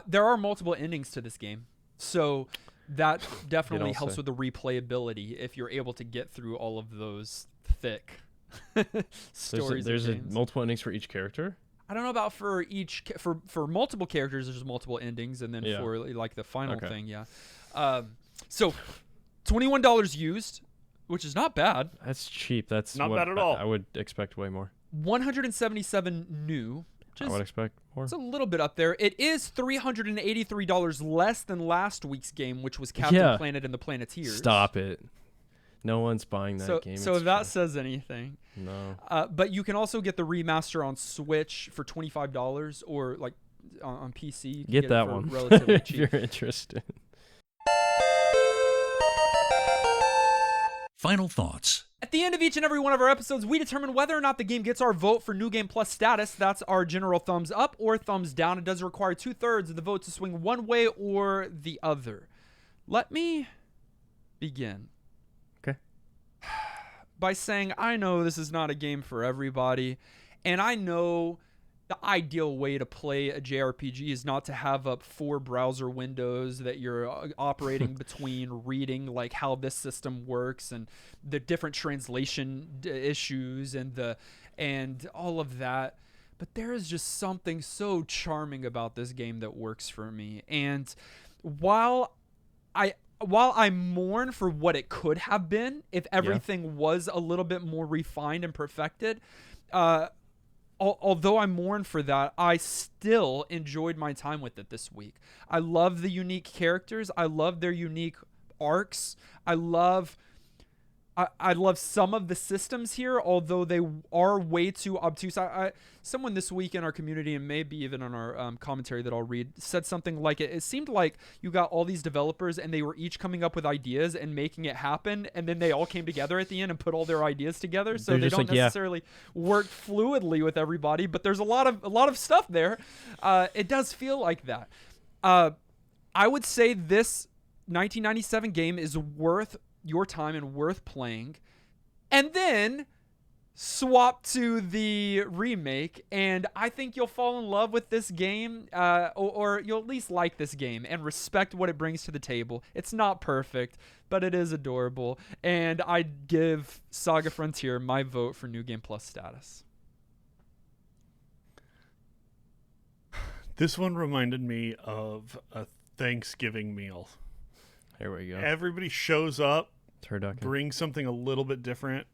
There are multiple endings to this game, so that definitely helps with the replayability if you're able to get through all of those thick There's stories. of games. multiple endings for each character. I don't know about for each for multiple characters. There's multiple endings, and then Yeah. for like the final Okay. thing, yeah. So $21 used, which is not bad. That's cheap. That's Not what bad at all. I would expect way more. 177 new. I would expect more. It's a little bit up there. It is $383 less than last week's game, which was Captain Yeah. Planet and the Planeteers. Stop it. No one's buying that game. So It's if that true. says anything. No. But you can also get the remaster on Switch for $25 or like on PC. You can Get it that for one relatively if cheap. you're interested. Final thoughts. At the end of each and every one of our episodes, we determine whether or not the game gets our vote for New Game Plus status. That's our general thumbs up or thumbs down. It does require 2/3 of the vote to swing one way or the other. Let me begin. Okay. By saying, I know this is not a game for everybody, and I know the ideal way to play a JRPG is not to have up 4 browser windows that you're operating between, reading like how this system works and the different translation issues and all of that. But there is just something so charming about this game that works for me. And while I mourn for what it could have been if everything was a little bit more refined and perfected, although I mourn for that, I still enjoyed my time with it this week. I love the unique characters. I love their unique arcs. I love some of the systems here, although they are way too obtuse. Someone this week in our community, and maybe even on our commentary that I'll read, said something like it seemed like you got all these developers and they were each coming up with ideas and making it happen, and then they all came together at the end and put all their ideas together. So They're they just don't like, yeah. necessarily work fluidly with everybody, but there's a lot of stuff there. It does feel like that. I would say this 1997 game is worth your time and worth playing, and then swap to the remake, and I think you'll fall in love with this game, or you'll at least like this game and respect what it brings to the table. It's not perfect, but it is adorable, and I'd give SaGa Frontier my vote for New Game Plus status. This one reminded me of a Thanksgiving meal. Here we go. Everybody shows up, Turducken. bring something a little bit different.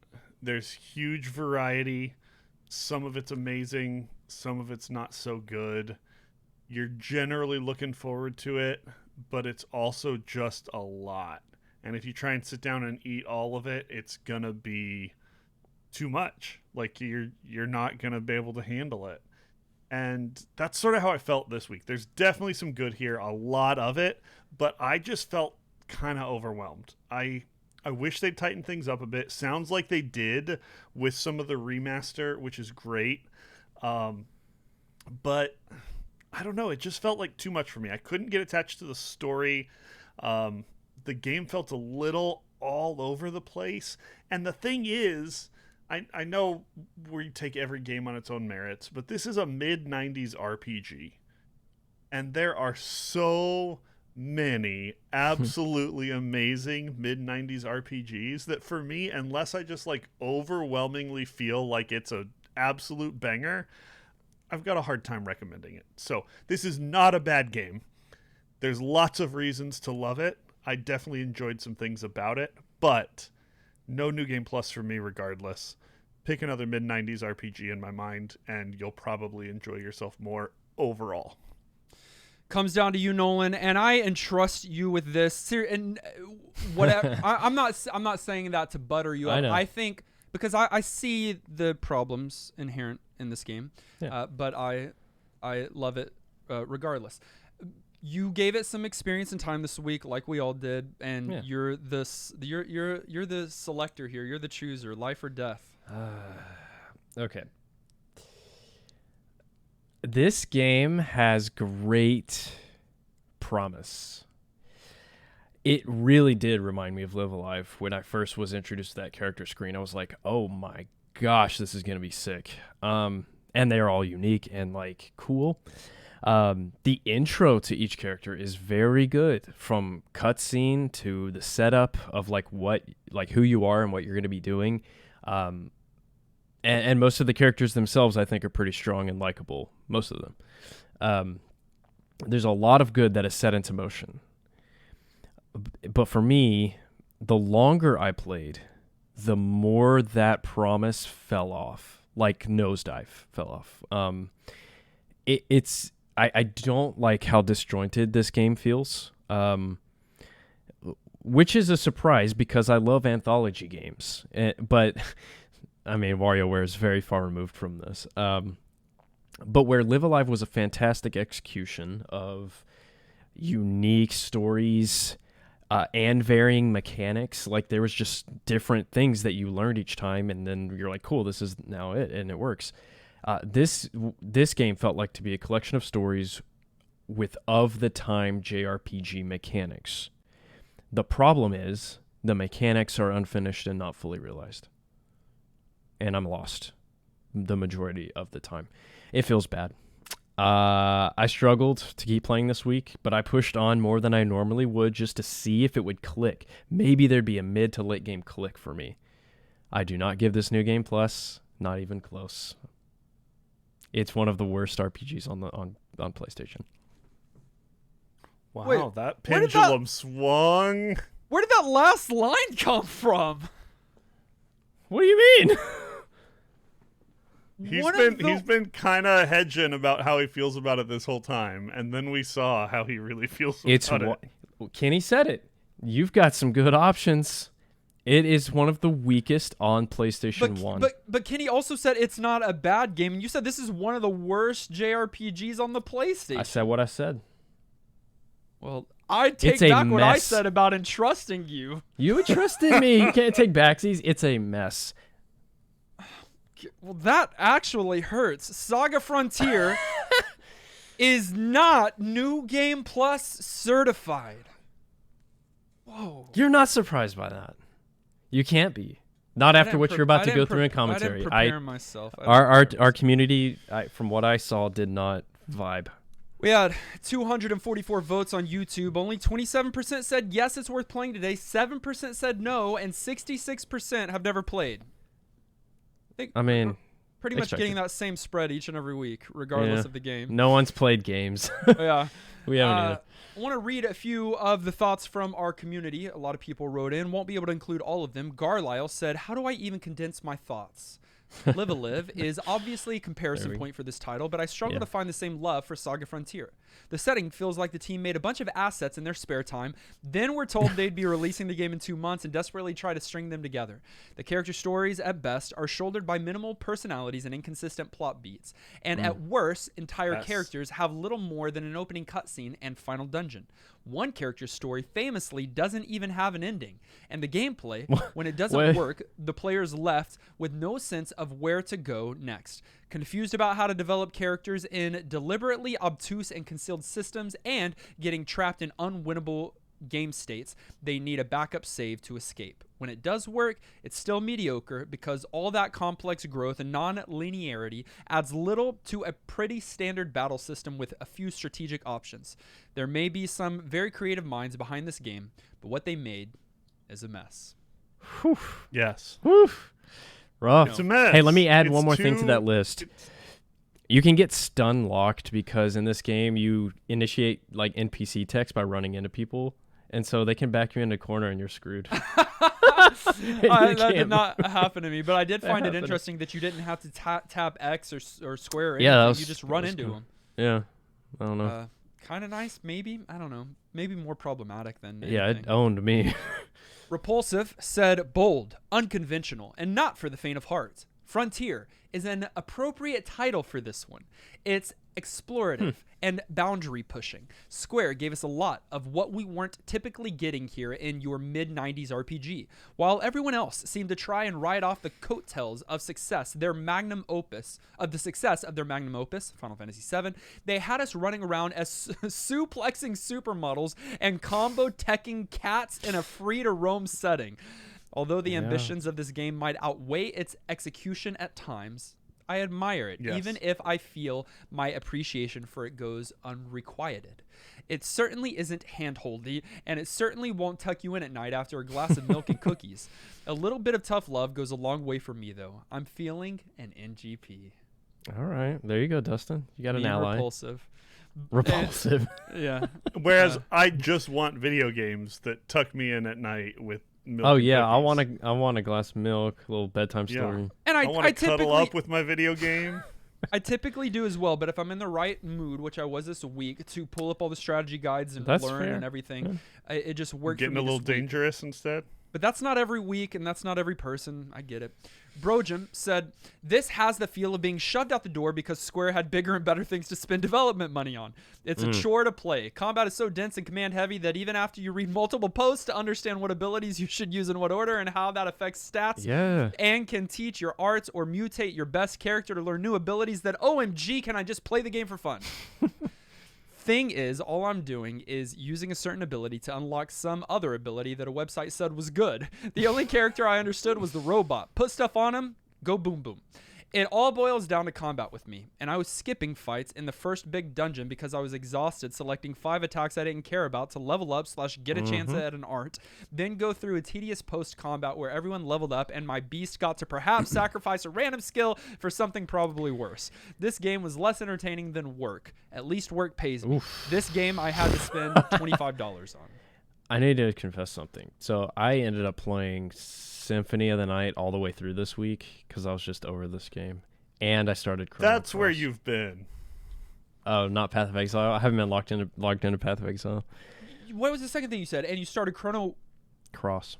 There's huge variety. Some of it's amazing, some of it's not so good. You're generally looking forward to it, but it's also just a lot. And if you try and sit down and eat all of it, it's gonna be too much. Like you're not gonna be able to handle it. And that's sort of how I felt this week. There's definitely some good here, a lot of it, but I just felt kind of overwhelmed. I wish they'd tighten things up a bit. Sounds like they did with some of the remaster, which is great. But I don't know. It just felt like too much for me. I couldn't get attached to the story. The game felt a little all over the place. And the thing is, I know we take every game on its own merits, but this is a mid-90s RPG. And there are so many absolutely amazing mid-90s RPGs that for me, unless I just like overwhelmingly feel like it's a absolute banger, I've got a hard time recommending it. So this is not a bad game. There's lots of reasons to love it. I definitely enjoyed some things about it, but no New Game Plus for me regardless. Pick another mid-90s RPG in my mind, and you'll probably enjoy yourself more overall. Comes down to you, Nolan, and I entrust you with this. And whatever, I'm not saying that to butter you up. I know. I think because I see the problems inherent in this game, but I love it regardless. You gave it some experience and time this week, like we all did, and you're the selector here. You're the chooser, life or death. Okay. This game has great promise. It really did remind me of Live Alive when I first was introduced to that character screen. I was like, oh my gosh, this is going to be sick. And they're all unique and like cool. The intro to each character is very good, from cutscene to the setup of like who you are and what you're going to be doing. And most of the characters themselves, I think, are pretty strong and likable. Most of them. There's a lot of good that is set into motion. But for me, the longer I played, the more that promise fell off, like nosedive fell off. I don't like how disjointed this game feels, which is a surprise because I love anthology games. But I mean, WarioWare is very far removed from this. But where Live Alive was a fantastic execution of unique stories and varying mechanics, like there was just different things that you learned each time, and then you're like, cool, this is now it, and it works. This game felt like to be a collection of stories with of the time JRPG mechanics. The problem is the mechanics are unfinished and not fully realized. And I'm lost the majority of the time. It feels bad. I struggled to keep playing this week, but I pushed on more than I normally would just to see if it would click. Maybe there'd be a mid to late game click for me. I do not give this new game plus, not even close. It's one of the worst RPGs on PlayStation. Wow, Wait, that pendulum swung. Where did that last line come from? What do you mean? He's been kind of hedging about how he feels about it this whole time, and then we saw how he really feels about it. Kenny said it. You've got some good options. It is one of the weakest on PlayStation 1. But Kenny also said it's not a bad game, and you said this is one of the worst JRPGs on the PlayStation. I said what I said. Well, I take back what I said about entrusting you. You entrusted me. You can't take backsies. It's a mess. Well, that actually hurts. SaGa Frontier is not New Game Plus certified. Whoa. You're not surprised by that. You can't be. Not after what you're about to go through in commentary. I didn't prepare myself. Our community, from what I saw, did not vibe. We had 244 votes on YouTube. Only 27% said yes, it's worth playing today. 7% said no, and 66% have never played. I mean, pretty much getting that same spread each and every week, regardless of the game. No one's played games. Yeah. We haven't either. I want to read a few of the thoughts from our community. A lot of people wrote in. Won't be able to include all of them. Garlisle said, how do I even condense my thoughts? Live a Live is obviously a comparison point for this title, but I struggle to find the same love for SaGa Frontier. The setting feels like the team made a bunch of assets in their spare time, then were told they'd be releasing the game in 2 months and desperately try to string them together. The character stories, at best, are shouldered by minimal personalities and inconsistent plot beats, and at worst, entire characters have little more than an opening cutscene and final dungeon. One character's story famously doesn't even have an ending, and the gameplay, when it doesn't work, the player's left with no sense of where to go next, confused about how to develop characters in deliberately obtuse and concealed systems, and getting trapped in unwinnable game states they need a backup save to escape. When it does work, it's still mediocre because all that complex growth and non-linearity adds little to a pretty standard battle system with a few strategic options. There may be some very creative minds behind this game, but what they made is a mess. Whew. Yes. Whew. Rough. It's a mess. Hey, let me add one more thing to that list. You can get stun locked because in this game you initiate like NPC text by running into people, and so they can back you into a corner and you're screwed. That did not happen to me, but I did find it interesting that you didn't have to tap X or square or anything. Yeah, you just run into them. Yeah, I don't know. Kind of nice, maybe. I don't know. Maybe more problematic than anything. Yeah, it owned me. Repulsive said bold, unconventional, and not for the faint of heart. Frontier is an appropriate title for this one. It's explorative and boundary pushing. Square gave us a lot of what we weren't typically getting here in your mid-90s RPG. While everyone else seemed to try and ride off the coattails of their magnum opus, Final Fantasy VII, they had us running around as suplexing supermodels and combo-teching cats in a free-to-roam setting. Although the ambitions of this game might outweigh its execution at times, I admire it, Yes. even if I feel my appreciation for it goes unrequited. It certainly isn't hand-holdy, and it certainly won't tuck you in at night after a glass of milk and cookies. A little bit of tough love goes a long way for me, though. I'm feeling an NGP. All right, there you go, Dustin. You got an Being ally. repulsive. Repulsive. Yeah. Whereas I just want video games that tuck me in at night with milk. Oh and yeah, cookies. I want a glass of milk, a little bedtime Yeah. story. And I want I to cuddle typically up with my video game. I typically do as well, but if I'm in the right mood, which I was this week, to pull up all the strategy guides and That's learn fair. and everything, it just worked Getting for a me little this week. dangerous instead. But that's not every week, and that's not every person. I get it. Brojim said, this has the feel of being shoved out the door because Square had bigger and better things to spend development money on. It's a chore to play. Combat is so dense and command heavy that even after you read multiple posts to understand what abilities you should use in what order and how that affects stats, Yeah. and can teach your arts or mutate your best character to learn new abilities, that OMG, can I just play the game for fun? Thing is, all I'm doing is using a certain ability to unlock some other ability that a website said was good. The only character I understood was the robot. Put stuff on him, go boom boom. It all boils down to combat with me, and I was skipping fights in the first big dungeon because I was exhausted selecting 5 attacks I didn't care about to level up / get a chance at an art, then go through a tedious post-combat where everyone leveled up and my beast got to perhaps sacrifice a random skill for something probably worse. This game was less entertaining than work. At least work pays me. This game I had to spend $25 on. I need to confess something. So I ended up playing Symphony of the Night all the way through this week because I was just over this game, and I started Chrono That's where Cross. you've been. Oh, not Path of Exile. I haven't been logged into Path of Exile. What was the second thing you said? And you started Chrono... Cross.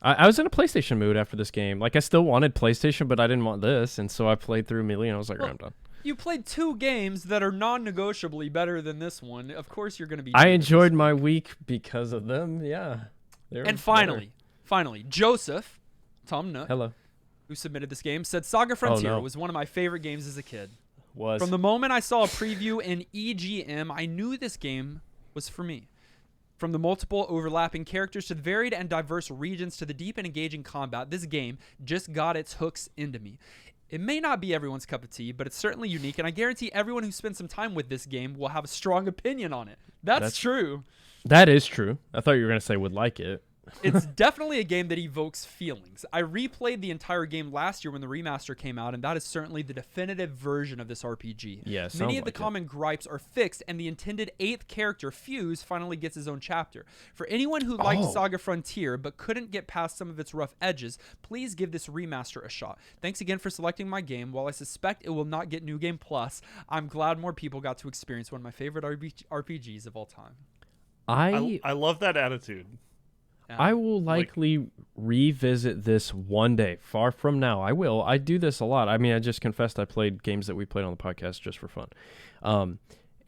I was in a PlayStation mood after this game. Like, I still wanted PlayStation, but I didn't want this, and so I played through immediately, and I was like, Well, I'm done. You played 2 games that are non-negotiably better than this one. Of course you're going to be... I doing this. enjoyed my week because of them. Yeah. They were And better. finally, Joseph, Tom Nook, Hello. who submitted this game, said SaGa Frontier no. was one of my favorite games as a kid. Was. From the moment I saw a preview in EGM, I knew this game was for me. From the multiple overlapping characters to the varied and diverse regions to the deep and engaging combat, this game just got its hooks into me. It may not be everyone's cup of tea, but it's certainly unique, and I guarantee everyone who spends some time with this game will have a strong opinion on it. That's true. That is true. I thought you were going to say would like it. It's definitely a game that evokes feelings. I replayed the entire game last year when the remaster came out, and that is certainly the definitive version of this RPG. Yeah, sounds Many of the like it. common gripes are fixed, and the intended 8th character, Fuse, finally gets his own chapter. For anyone who liked SaGa Frontier but couldn't get past some of its rough edges, please give this remaster a shot. Thanks again for selecting my game. While I suspect it will not get New Game Plus, I'm glad more people got to experience one of my favorite RPGs of all time. I love that attitude. I will likely revisit this one day, far from now. I will. I do this a lot. I mean, I just confessed I played games that we played on the podcast just for fun.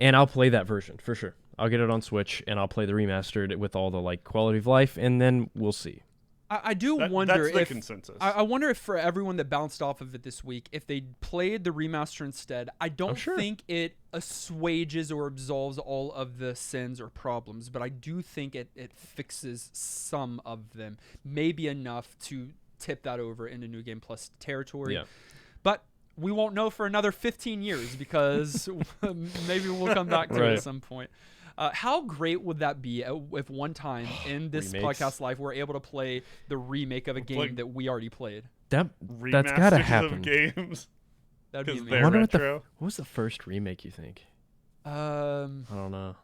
And I'll play that version for sure. I'll get it on Switch and I'll play the remastered with all the like quality of life, and then we'll see. I do wonder That's the if consensus. I wonder if for everyone that bounced off of it this week, if they played the remaster instead, I don't think it assuages or absolves all of the sins or problems, but I do think it fixes some of them, maybe enough to tip that over into New Game Plus territory. Yeah. But we won't know for another 15 years because maybe we'll come back to it at some point. How great would that be if one time in this podcast life we're able to play the remake of a game that we already played? That's gotta happen. Of games. That'd be They're amazing. retro. What was the first remake you think? I don't know.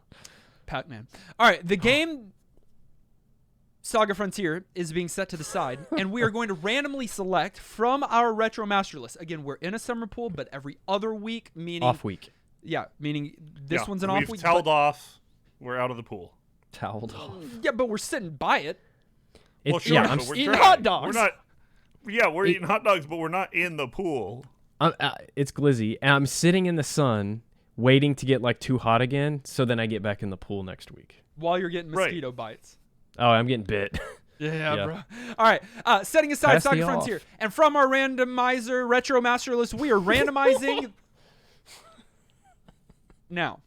Pac-Man. All right, the game SaGa Frontier is being set to the side, and we are going to randomly select from our retro master list. Again, we're in a summer pool, but every other week, meaning Off week. Yeah, meaning this one's an off week. We've toweled off. We're out of the pool. Toweled off. Yeah, but we're sitting by it. Well, sure, yeah, but we're eating dry. hot dogs. We're not. Yeah, we're eating hot dogs, but we're not in the pool. It's glizzy, and I'm sitting in the sun waiting to get like too hot again, so then I get back in the pool next week. While you're getting mosquito bites. Oh, I'm getting bit. Yeah, bro. All right, setting aside Pass SaGa Frontier, and from our randomizer retro master list, we are randomizing now.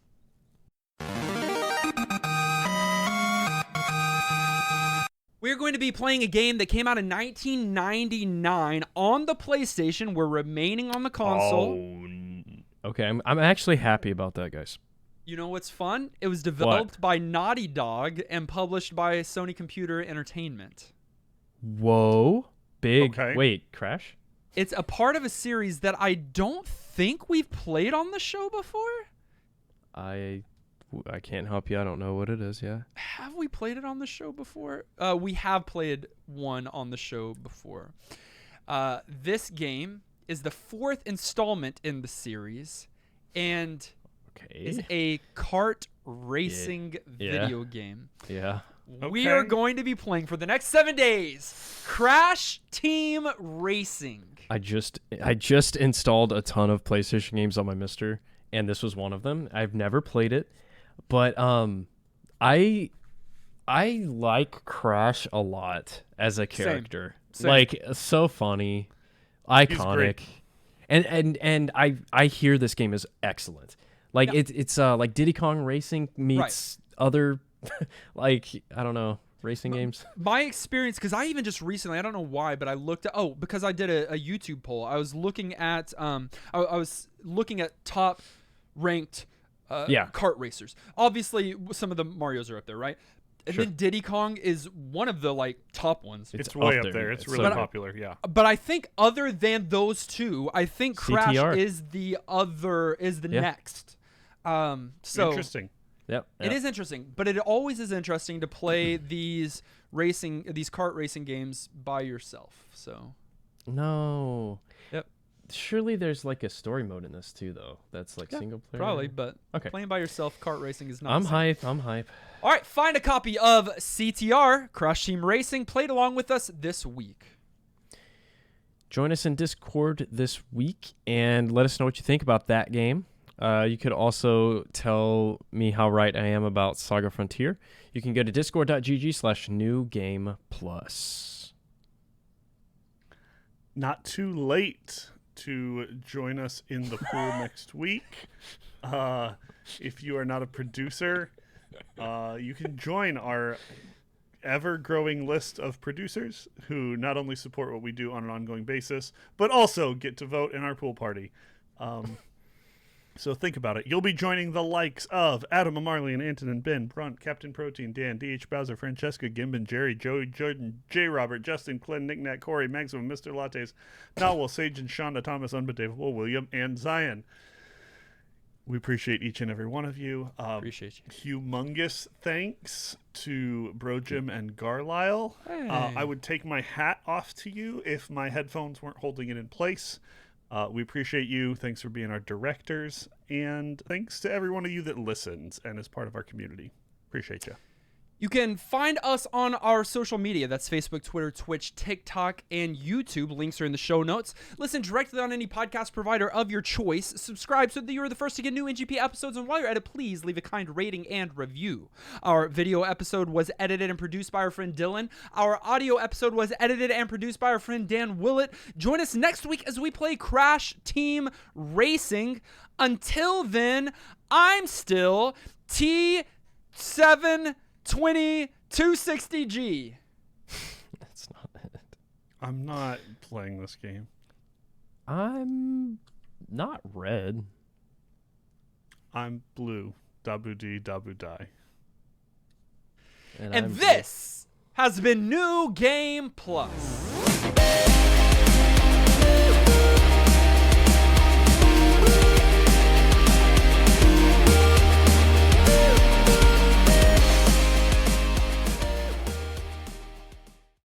We're going to be playing a game that came out in 1999 on the PlayStation. We're remaining on the console. Okay, I'm actually happy about that, guys. You know what's fun? It was developed by Naughty Dog and published by Sony Computer Entertainment. Whoa. Big. Okay. Wait, Crash? It's a part of a series that I don't think we've played on the show before. I can't help you. I don't know what it is, yeah. Have we played it on the show before? We have played one on the show before. This game is the 4th installment in the series and is a kart racing video game. Yeah. We are going to be playing for the next 7 days Crash Team Racing. I just installed a ton of PlayStation games on my Mister, and this was one of them. I've never played it, but I like Crash a lot as a character. Same. Like, so funny, iconic, and I hear this game is excellent. Like it's like Diddy Kong Racing meets other like, I don't know, racing games. My experience, because I even just recently, I don't know why, but I looked at because I did a YouTube poll. I was looking at I was looking at top ranked kart racers. Obviously, some of the Marios are up there, right? And then Diddy Kong is one of the like top ones. It's way up there. It's really popular, yeah. But I think other than those two, I think Crash CTR. is the next. So interesting. Yep. It is interesting, but it always is interesting to play these kart racing games by yourself. So No. Yep. Surely there's like a story mode in this too, though. That's like single player. Probably, but Okay. playing by yourself kart racing is not. I'm the same. hype. I'm hype. All right, find a copy of CTR Crash Team Racing. Played along with us this week. Join us in Discord this week and let us know what you think about that game. You could also tell me how right I am about Saga Frontier. You can go to discord.gg/newgameplus. Not too late to join us in the pool next week. If you are not a producer, you can join our ever-growing list of producers who not only support what we do on an ongoing basis, but also get to vote in our pool party. So think about it. You'll be joining the likes of Adam Amarlian, Antonin, Ben, Brunt, Captain Protein, Dan, D.H. Bowser, Francesca, Gimbin, Jerry, Joey, Jordan, J. Robert, Justin, Clint, Nick, Nat, Corey, Maximum, Mr. Lattes, Nowell, Sage, and Shonda, Thomas, Unbelievable, William, and Zion. We appreciate each and every one of you. Appreciate you. Humongous thanks to Bro Jim and Garlisle. Hey. I would take my hat off to you if my headphones weren't holding it in place. We appreciate you. Thanks for being our directors. And thanks to every one of you that listens and is part of our community. Appreciate you. You can find us on our social media. That's Facebook, Twitter, Twitch, TikTok, and YouTube. Links are in the show notes. Listen directly on any podcast provider of your choice. Subscribe so that you are the first to get new NGP episodes. And while you're at it, please leave a kind rating and review. Our video episode was edited and produced by our friend Dylan. Our audio episode was edited and produced by our friend Dan Willett. Join us next week as we play Crash Team Racing. Until then, I'm still T720-260G. That's not it. I'm not playing this game. I'm not red. I'm blue. Dabu dee dabu die. And this has been New Game Plus.